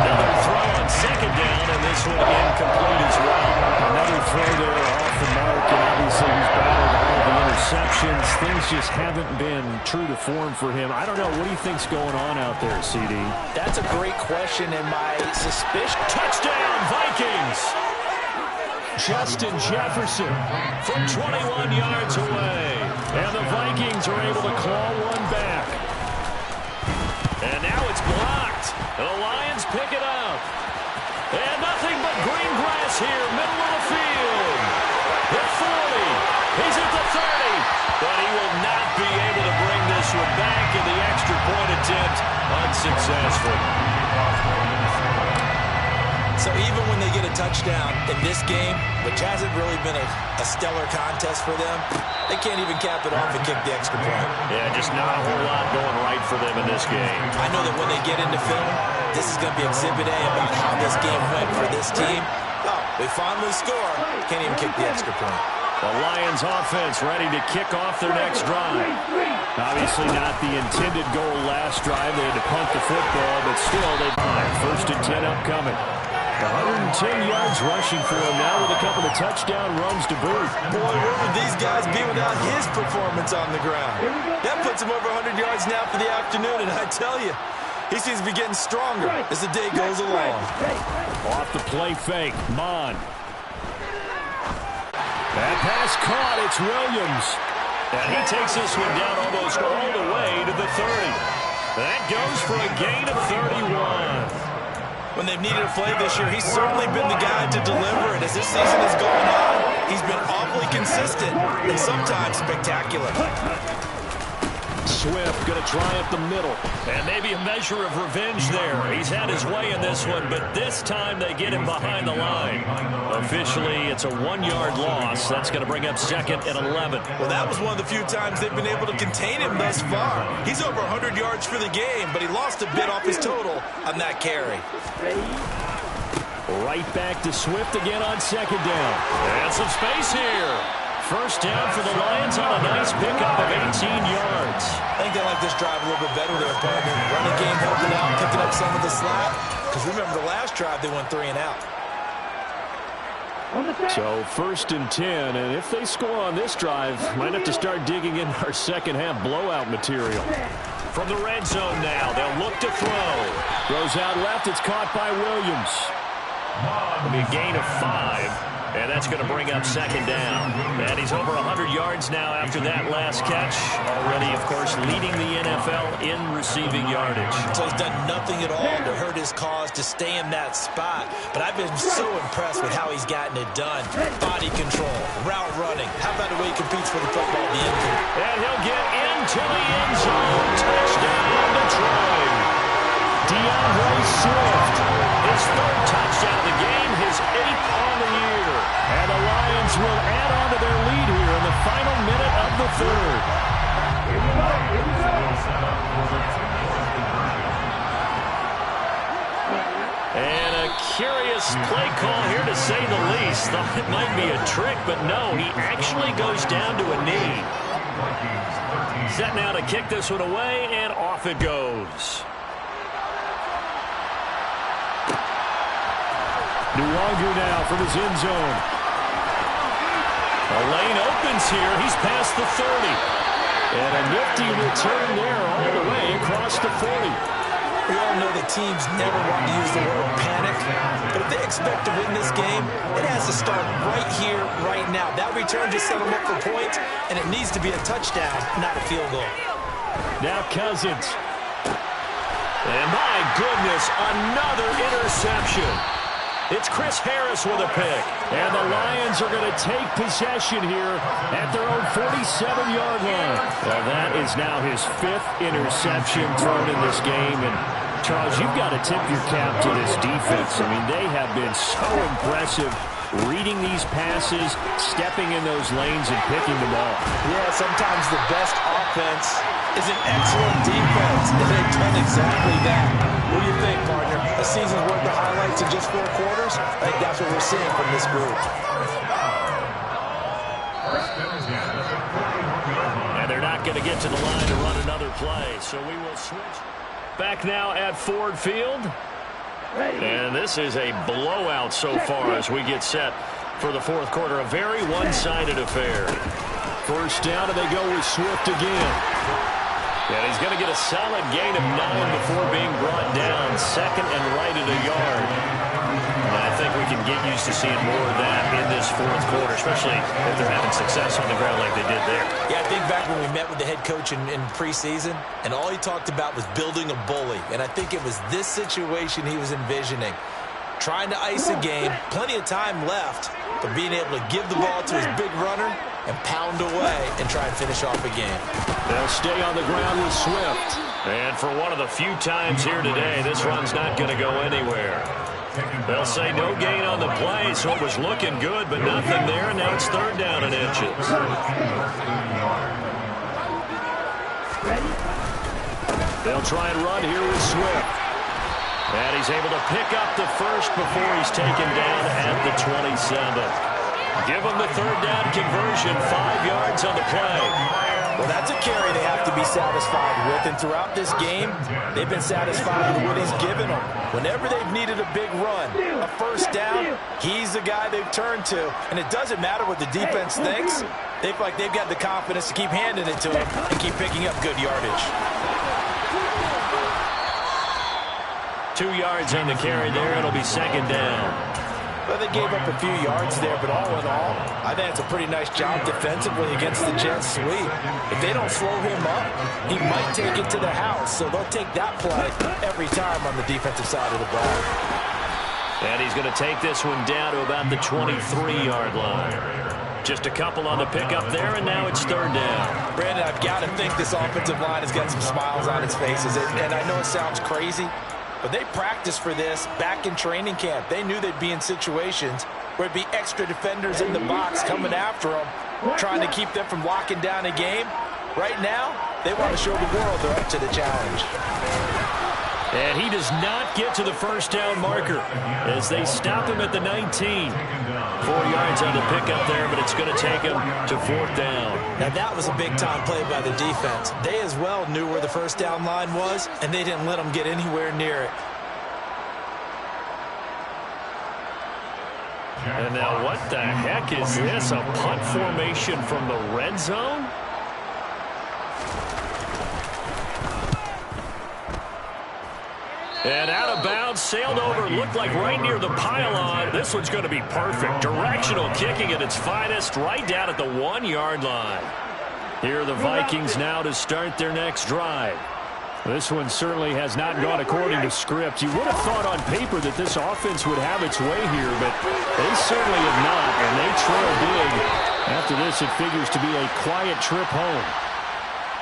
Another throw on 2nd down, and this one incomplete as well. Another throw there off the mark, and obviously he's battled all the interceptions. Things just haven't been true to form for him. I don't know. What do you think's going on out there, CD? That's a great question, and my suspicion... Touchdown, Vikings! Justin Jefferson from 21 yards away. And the Vikings are able to claw one back. And now it's blocked. The Lions pick it up. And nothing but green grass here, middle of the field. The 40. He's at the 30. But he will not be able to bring this one back, in the extra point attempt unsuccessful. So even when they get a touchdown in this game, which hasn't really been a stellar contest for them, they can't even cap it off and kick the extra point. Yeah, just not a whole lot going right for them in this game. I know that when they get into film, this is going to be Exhibit A about how this game went for this team. Oh, they finally score. Can't even kick the extra point. The Lions offense ready to kick off their next drive. Obviously not the intended goal last drive. They had to punt the football, but still they find 1st and 10 upcoming. 110 yards rushing for him now with a couple of touchdown runs to boot. Boy, where would these guys be without his performance on the ground? That puts him over 100 yards now for the afternoon, and I tell you, he seems to be getting stronger as the day goes along. Off the play fake, Mon. That pass caught, it's Williams. And he takes this one down almost all the way to the 30. That goes for a gain of 31. When they've needed a play this year, he's certainly been the guy to deliver it. As this season has gone on, he's been awfully consistent and sometimes spectacular. Swift going to try up the middle. And maybe a measure of revenge there. He's had his way in this one, but this time they get him behind the line. Officially, it's a 1-yard loss. That's going to bring up 2nd and 11. Well, that was one of the few times they've been able to contain him thus far. He's over 100 yards for the game, but he lost a bit off his total on that carry. Right back to Swift again on 2nd down. And some space here. 1st down for the Lions on a nice pickup of 18 yards. I think they like this drive a little bit better there, partner. Running game helping out, picking up some of the slack. Because remember, the last drive they went 3 and out. So 1st and 10, and if they score on this drive, might have to start digging in our second half blowout material. From the red zone now, they'll look to throw. Goes out left, it's caught by Williams. It'll be a gain of 5. And that's going to bring up 2nd down. And he's over 100 yards now after that last catch. Already, of course, leading the NFL in receiving yardage. So he's done nothing at all to hurt his cause, to stay in that spot. But I've been so impressed with how he's gotten it done. Body control, route running. How about the way he competes for the football at the end? And he'll get into the end zone. Touchdown, Detroit. DeAndre Swift. His 3rd touchdown of the game, his 8th on the year. And the Lions will add on to their lead here in the final minute of the 3rd. And a curious play call here, to say the least. Thought it might be a trick, but no, he actually goes down to a knee. Set now to kick this one away, and off it goes. Luongo now from his end zone. A lane opens here. He's past the 30. And a nifty return there all the way across the 40. We all know that teams never want to use the word panic, but if they expect to win this game, it has to start right here, right now. That return just set them up for points, and it needs to be a touchdown, not a field goal. Now Cousins. And my goodness, another interception. It's Chris Harris with a pick. And the Lions are going to take possession here at their own 47-yard line. Well, that is now his 5th interception thrown in this game. And, Charles, you've got to tip your cap to this defense. I mean, they have been so impressive reading these passes, stepping in those lanes, and picking them off. Yeah, sometimes the best offense is an excellent defense, and they've done exactly that. What do you think, partner? A season's worth of highlights in just 4 quarters? I think that's what we're seeing from this group. And they're not going to get to the line to run another play, so we will switch. Back now at Ford Field. And this is a blowout so far as we get set for the 4th quarter. A very one-sided affair. 1st down, and they go with Swift again. And he's going to get a solid gain of 9 before being brought down. Second and right at a yard. And I think we can get used to seeing more of that in this fourth quarter, especially if they're having success on the ground like they did there. Yeah, I think back when we met with the head coach in preseason, and all he talked about was building a bully. And I think it was this situation he was envisioning. Trying to ice a game, plenty of time left, but being able to give the ball to his big runner and pound away and try and finish off a game. They'll stay on the ground with Swift. And for one of the few times here today, this run's not going to go anywhere. They'll say no gain on the play, so it was looking good, but nothing there, and now it's third down and inches. They'll try and run here with Swift. And he's able to pick up the first before he's taken down at the 27. Give him the third down conversion, 5 yards on the play. Well, that's a carry they have to be satisfied with. And throughout this game, they've been satisfied with what he's given them. Whenever they've needed a big run, a first down, he's the guy they've turned to. And it doesn't matter what the defense thinks. They feel like they've got the confidence to keep handing it to him and keep picking up good yardage. 2 yards on the carry there. It'll be second down. Well, they gave up a few yards there, but all in all, I think it's a pretty nice job defensively against the Jets sweep. If they don't slow him up, he might take it to the house, so they'll take that play every time on the defensive side of the ball. And he's going to take this one down to about the 23-yard line. Just a couple on the pickup there, and now it's third down. Brandon, I've got to think this offensive line has got some smiles on its faces, and I know it sounds crazy, but they practiced for this back in training camp. They knew they'd be in situations where it'd be extra defenders in the box coming after them, trying to keep them from locking down a game. Right now, they want to show the world they're up to the challenge. And he does not get to the first down marker as they stop him at the 19. 4 yards on the pickup there, but it's going to take him to fourth down. Now that was a big-time play by the defense. They as well knew where the first down line was, and they didn't let them get anywhere near it. And now what the heck is this? A punt formation from the red zone? And out of bounds, sailed over, looked like right near the pylon. This one's going to be perfect. Directional kicking at its finest, right down at the 1-yard line. Here are the Vikings now to start their next drive. This one certainly has not gone according to script. You would have thought on paper that this offense would have its way here, but they certainly have not, and they trail big. After this, it figures to be a quiet trip home.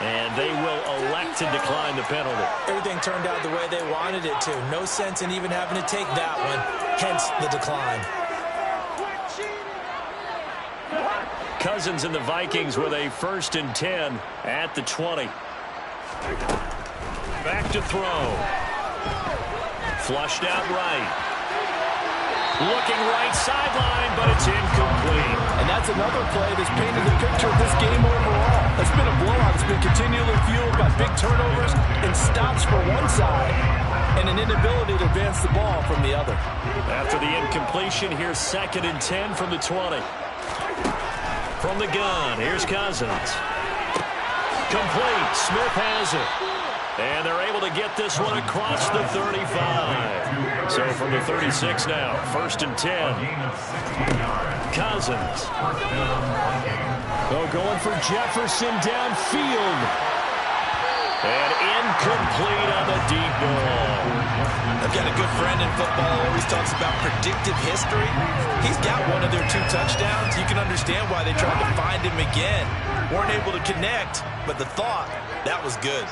And they will elect to decline the penalty. Everything turned out the way they wanted it to. No sense in even having to take that one, hence the decline. Cousins and the Vikings with a 1st and 10 at the 20. Back to throw. Flushed out right. Looking right sideline, but it's incomplete. And that's another play that's painted the picture of this game overall. It's been a blowout. It's been continually fueled by big turnovers and stops for one side and an inability to advance the ball from the other. After the incompletion, here's 2nd and 10 from the 20. From the gun, here's Cousins. Complete. Smith has it. And they're able to get this one across the 35. So from the 36 now, 1st and 10. Cousins. Oh, going for Jefferson downfield. And incomplete on the deep ball. I've got a good friend in football who always talks about predictive history. He's got one of their 2 touchdowns. You can understand why they tried to find him again. Weren't able to connect, but the thought, that was good.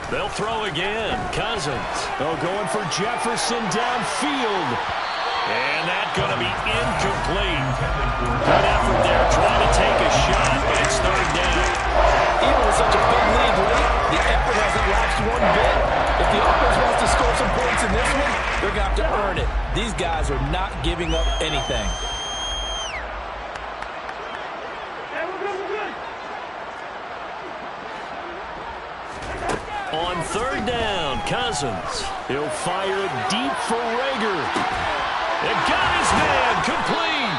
They'll throw again. Cousins. Oh, going for Jefferson downfield. And that's going to be incomplete. Good effort there, trying to take a shot, but it's third down. Even with such a big lead late, the effort hasn't lapsed one bit. If the offense wants to score some points in this one, they're going to have to earn it. These guys are not giving up anything. On third down, Cousins. He'll fire it deep for Rager. It got his man, complete.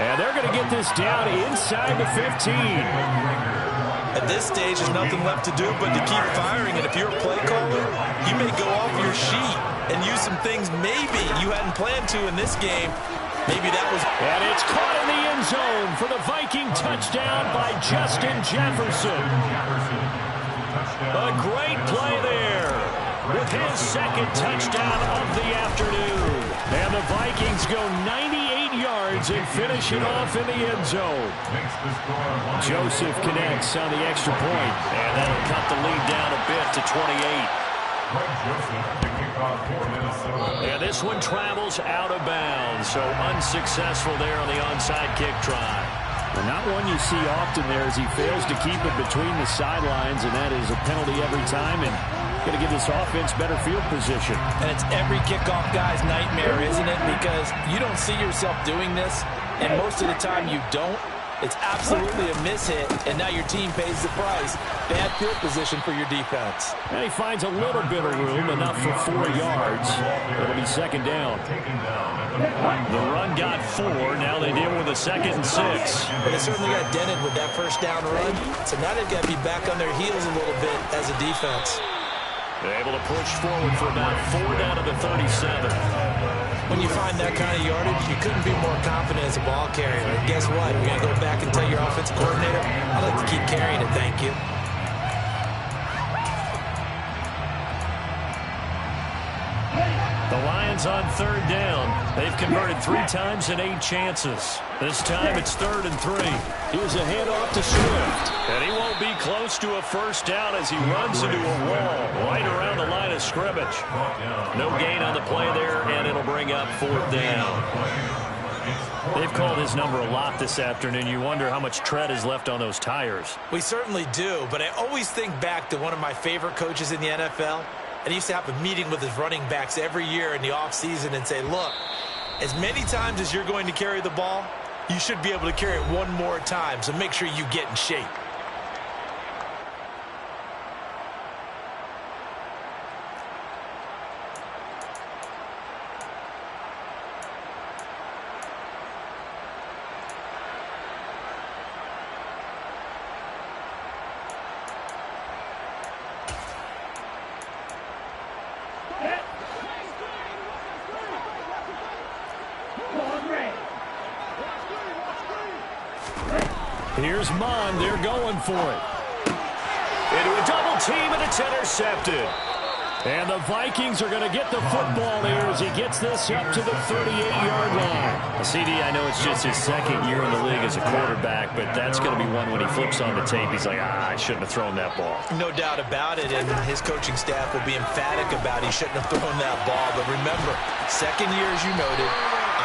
And they're going to get this down inside the 15. At this stage, there's nothing left to do but to keep firing. And if you're a play caller, you may go off your sheet and use some things maybe you hadn't planned to in this game. Maybe that was... And it's caught in the end zone for the Viking touchdown by Justin Jefferson. A great play there with his second touchdown of the afternoon. And the Vikings go 98 yards and finish it off in the end zone. Joseph connects on the extra point, and that'll cut the lead down a bit to 28. And this one travels out of bounds, so unsuccessful there on the onside kick try. Well, not one you see often there as he fails to keep it between the sidelines, and that is a penalty every time, and going to give this offense better field position. And it's every kickoff guy's nightmare, isn't it? Because you don't see yourself doing this, and most of the time you don't. It's absolutely a mishit, and now your team pays the price. Bad field position for your defense. And he finds a little bit of room, enough for 4 yards. It'll be second down. The run got 4. Now they deal with a 2nd and 6. But they certainly got dented with that first down run. So now they've got to be back on their heels a little bit as a defense. They're able to push forward for about 4 down to the 37. When you find that kind of yardage, you couldn't be more confident as a ball carrier. And guess what? You're going to go back and tell your offensive coordinator, I'd like to keep carrying it, thank you. The Lions on 3rd down. They've converted 3 times in 8 chances. This time it's 3rd and 3. Here's a handoff to Swift. And he won't be close to a first down as he runs into a wall right around the line of scrimmage. No gain on the play there, and it'll bring up 4th down. They've called his number a lot this afternoon. You wonder how much tread is left on those tires. We certainly do, but I always think back to one of my favorite coaches in the NFL. And he used to have a meeting with his running backs every year in the offseason and say, look, as many times as you're going to carry the ball, you should be able to carry it one more time, so make sure you get in shape. Here's Mond. They're going for it. Into a double team, and it's intercepted. And the Vikings are going to get the football here as he gets this up to the 38-yard line. CD, I know it's just his 2nd year in the league as a quarterback, but that's going to be one when he flips on the tape. He's like, I shouldn't have thrown that ball. No doubt about it, and his coaching staff will be emphatic about he shouldn't have thrown that ball. But remember, 2nd year, as you noted,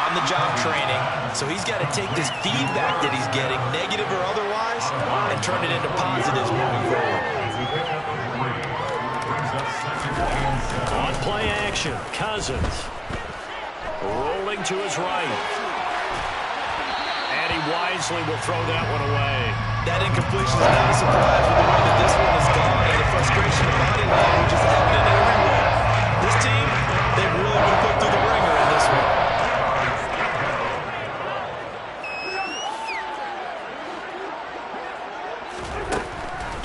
on-the-job training, so he's got to take this feedback that he's getting, negative or otherwise, and turn it into positives moving forward. On play action, Cousins rolling to his right. And he wisely will throw that one away. That incompletion is not a surprise with the way that this one has gone, and the frustration of body language is evident everywhere. This team, they've really been put through the ringer in this one.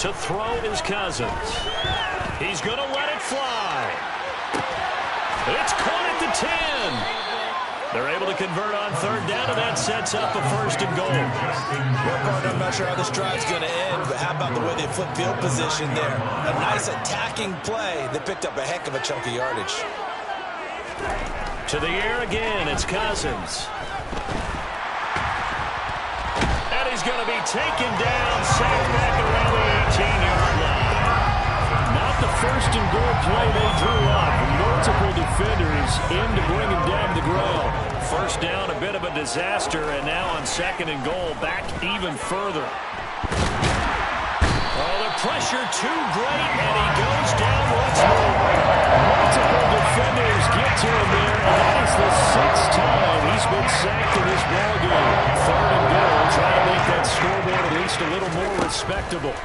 To throw is Cousins. He's going to let it fly. It's caught at the 10. They're able to convert on 3rd down, and that sets up a 1st and goal. Well, partner, I'm not sure how this drive's going to end, but how about the way they flip field position there? A nice attacking play that picked up a heck of a chunk of yardage. To the air again, it's Cousins. And he's going to be taken down, sacked back around the 18-yard line. Not the 1st and goal play they drew up. Multiple defenders in to bring him down to the ground. 1st down, a bit of a disaster, and now on 2nd and goal, back even further. Oh, the pressure too great, and he goes down once more. Multiple defenders get to him there, and that is the 6th time he's been sacked in this ballgame. 3rd and goal, trying to make that scoreboard at least a little more respectable.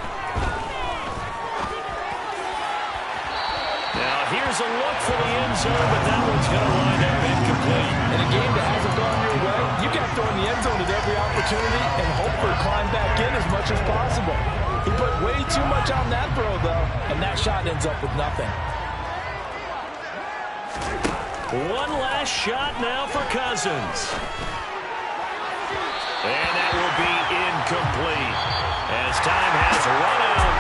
Now here's a look for the end zone, but that one's going to wind up incomplete. In a game that hasn't gone your way, you got to throw in the end zone at every opportunity and hope for a climb back in as much as possible. He put way too much on that throw, though, and that shot ends up with nothing. One last shot now for Cousins. And that will be incomplete as time has run out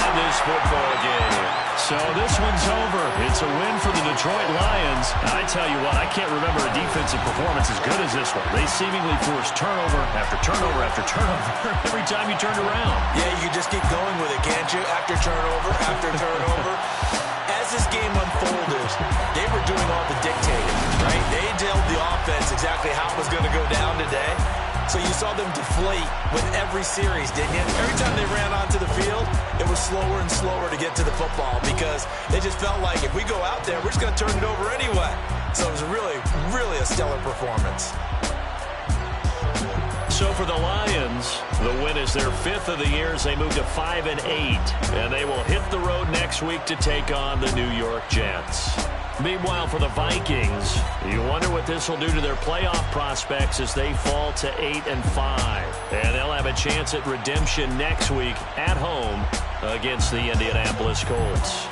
on this football game. So this one's over. It's a win for the Detroit Lions. I tell you what, I can't remember a defensive performance as good as this one. They seemingly forced turnover after turnover after turnover every time you turned around. Yeah, you can just keep going with it, can't you? After turnover. As this game unfolded, they were doing all the dictating, right? They told the offense exactly how it was going to go down today. So you saw them deflate with every series, didn't you? Every time they ran onto the field, it was slower and slower to get to the football because they just felt like if we go out there, we're just going to turn it over anyway. So it was really, really a stellar performance. So for the Lions, the win is their 5th of the year as they move to 5-8, and they will hit the road next week to take on the New York Jets. Meanwhile, for the Vikings, you wonder what this will do to their playoff prospects as they fall to 8-5. And they'll have a chance at redemption next week at home against the Indianapolis Colts.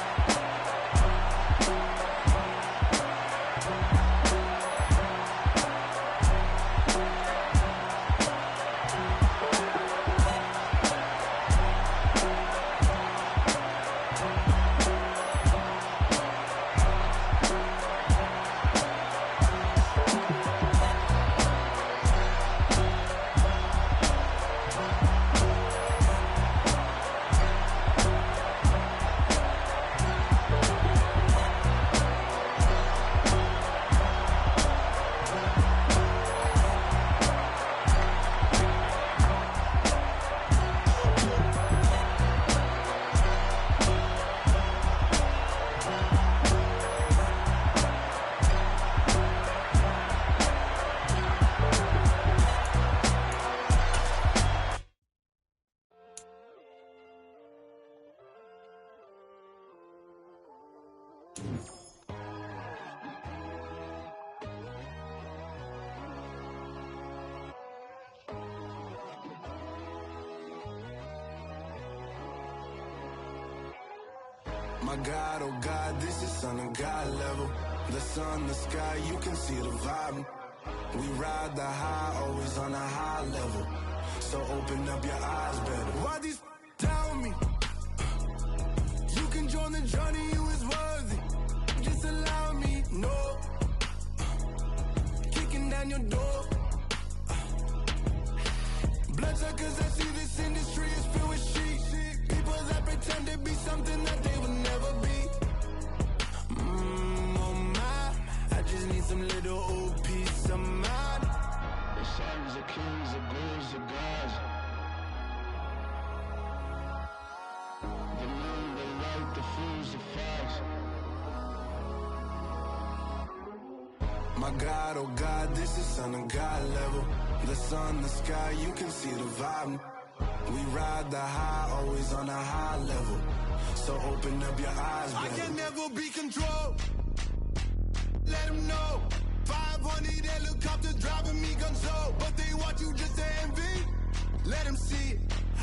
My God, oh God, this is Son of God level. The sun, the sky, you can see the vibe. We ride the high, always on a high level. So open up your eyes better. Why these tell me? You can join the journey, you is worthy. Just allow me, no. Kicking down your door. Bloodsuckers, I see this industry is filled with sheep. People that pretend to be something that they will never be. Oh my, I just need some little old peace of mind. The sons of kings, the ghouls, the gods. The moon, the light, the fools, the facts. My God, oh God, this is Son of God level. The sun, the sky, you can see the vibe. We ride the high, always on a high level. So open up your eyes, baby. I can never be controlled. Let them know. 500 helicopters driving me gunso. But they want you just to envy. Let them see it.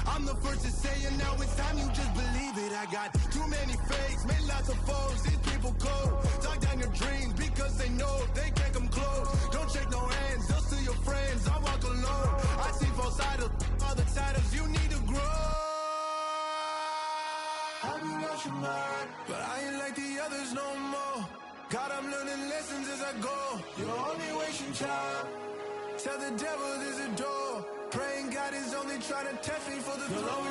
I'm the first to say it, now it's time you just believe it. I got too many fakes, made lots of foes. These people cold. Talk down your dreams because they know they can't come close. Don't shake no hands, they'll steal your friends. I walk alone. I see false idols, other titles, you need to grow. I've been watching mine, but I ain't like the others no more. God, I'm learning lessons as I go. You're only wasting time. Tell the devil there's a door. Praying God is only trying to test me for the throne.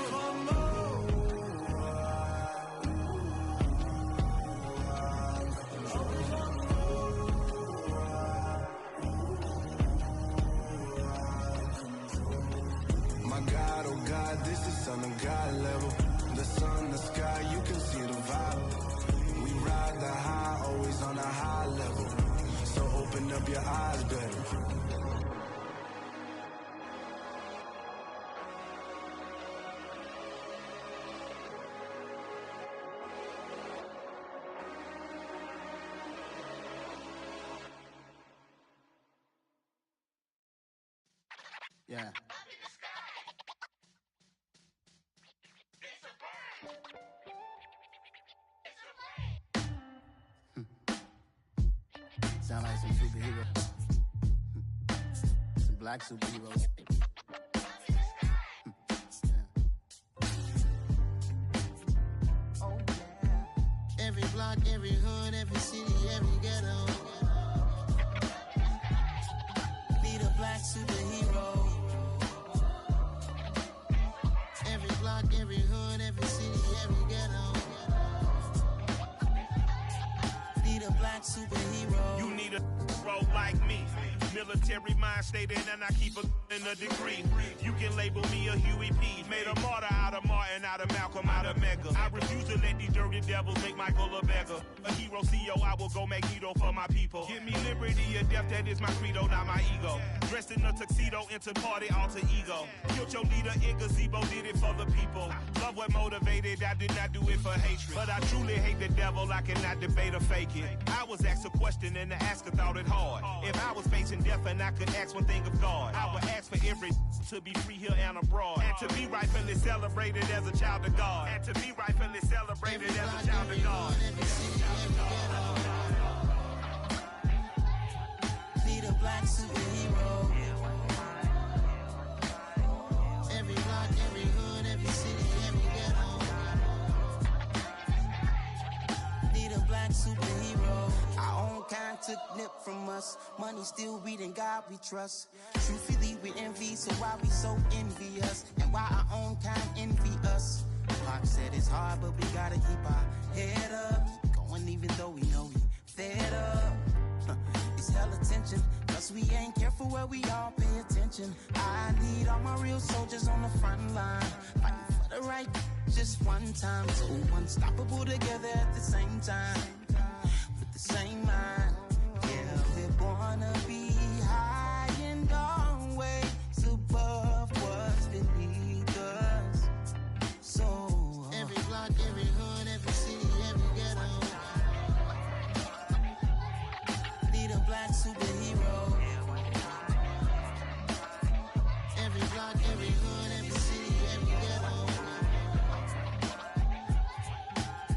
My God, oh God, this is Son of God level. The sun, the sky, you can see the vibe. We ride the high, always on a high level. So open up your eyes better. Yeah. Sound like some superheroes. Some black superheroes. Oh, yeah. Every block, every hood, every city, every ghetto. Be the black superhero. Every block, every hood, every city, every ghetto. Be the black superhero. You need a role like me. Military mind stated, and I keep in a degree. You can label me a Huey P. Made a martyr out of Martin, out of Malcolm, out of Mega. I refuse to let these dirty devils make Michael a beggar. A hero CEO, I will go Magneto for my people. Give me liberty or death, that is my credo, not my ego. Dressed in a tuxedo, into party alter ego. Killed your leader in gazebo, did it for the people. Love what motivated, I did not do it for hatred. But I truly hate the devil, I cannot debate or fake it. I was asked a question and the asker thought it hard. If I was facing death and I could ask one thing of God, I would ask for every to be free here and abroad, and to be rightfully celebrated as a child of God, and to be rightfully celebrated as a child of God. Be the black superhero. Every block, every hood, every city, every ghetto. Be the black superhero. Our own kind took nip from us. Money still reading God we trust. Truthfully we envy, so why we so envious? And why our own kind envy us? Pac said it's hard, but we gotta keep our head up. Going even though we know we fed up. It's hella tension, cause we ain't careful where we all pay attention. I need all my real soldiers on the front line, fighting for the right just one time. So unstoppable together at the same time, with the same mind. Yeah, we're born to be high and always above what's beneath us. So every block, every hood, every city, every ghetto. Be the black superhero. Every block, every hood, every city, every ghetto.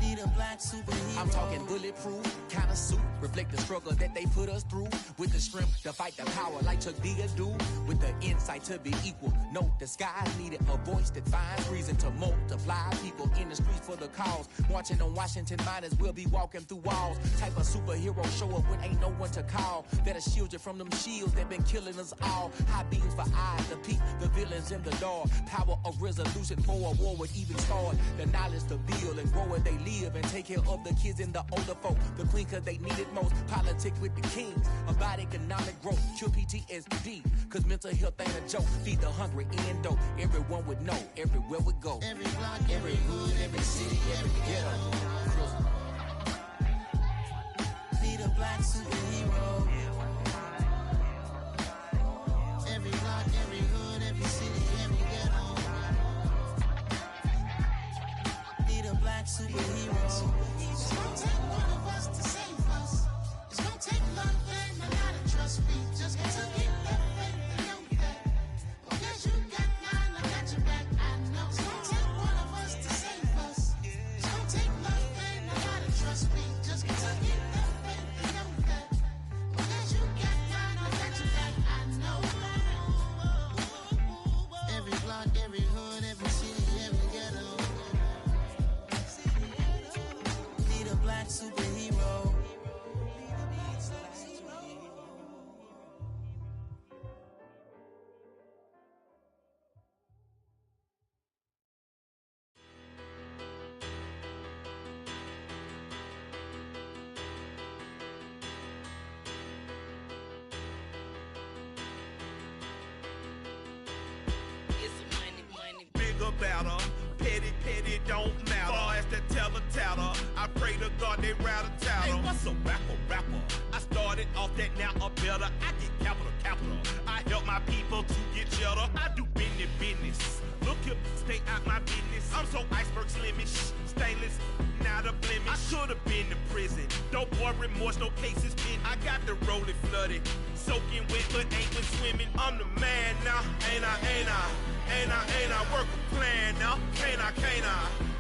Be the black superhero. I'm talking bulletproof kind of suit, reflect the struggle that they put us through, with the strength to fight the power like Chuck D do, with the insight to be equal. No disguise needed, a voice that finds reason to multiply people in the streets for the cause. Marching on Washington, might as well be walking through walls. Type of superhero show up when ain't no one to call. That'll shield you from them shields that been killing us all. High beams for eyes to peek the villains in the dark. Power of resolution for a war would even start. The knowledge to build and grow where they live and take care of the kids and the older folk. The queen cause they need it most. Politic with the kings about economic growth. Cure PTSD cause mental health ain't a joke. Feed the hungry and dope. Everyone would know everywhere we go. Every block, every hood, every city, every ghetto. Be the black superhero. Every block, every hood, every city, every ghetto. Be the black superhero. It's gonna take one of us to save us. It's gonna take love and a lot of trust. We just got to get that faith and know that. Because you got mine, I got your back, I know. It's gonna take one of us to save us. It's gonna take love and a lot of trust. We just got to get that faith and know that. Because you got mine, I got your back, I know. Every block, every hood, every city, every ghetto. Be the black superhero. Bigger, better, petty, don't matter. Far as the teller, I pray to God they rattle tattle. Hey, what's a rapper? I started off that, now I'm better. I get capital. I help my people to get cheddar. I do business. Look here, stay out my business. I'm so iceberg slimish, stainless, not a blemish. I should've been to prison. No boy remorse, no cases pinned. I got the rolling flooded, soaking wet, but ain't been swimming. I'm the man now, ain't I? Work a plan now, can't I?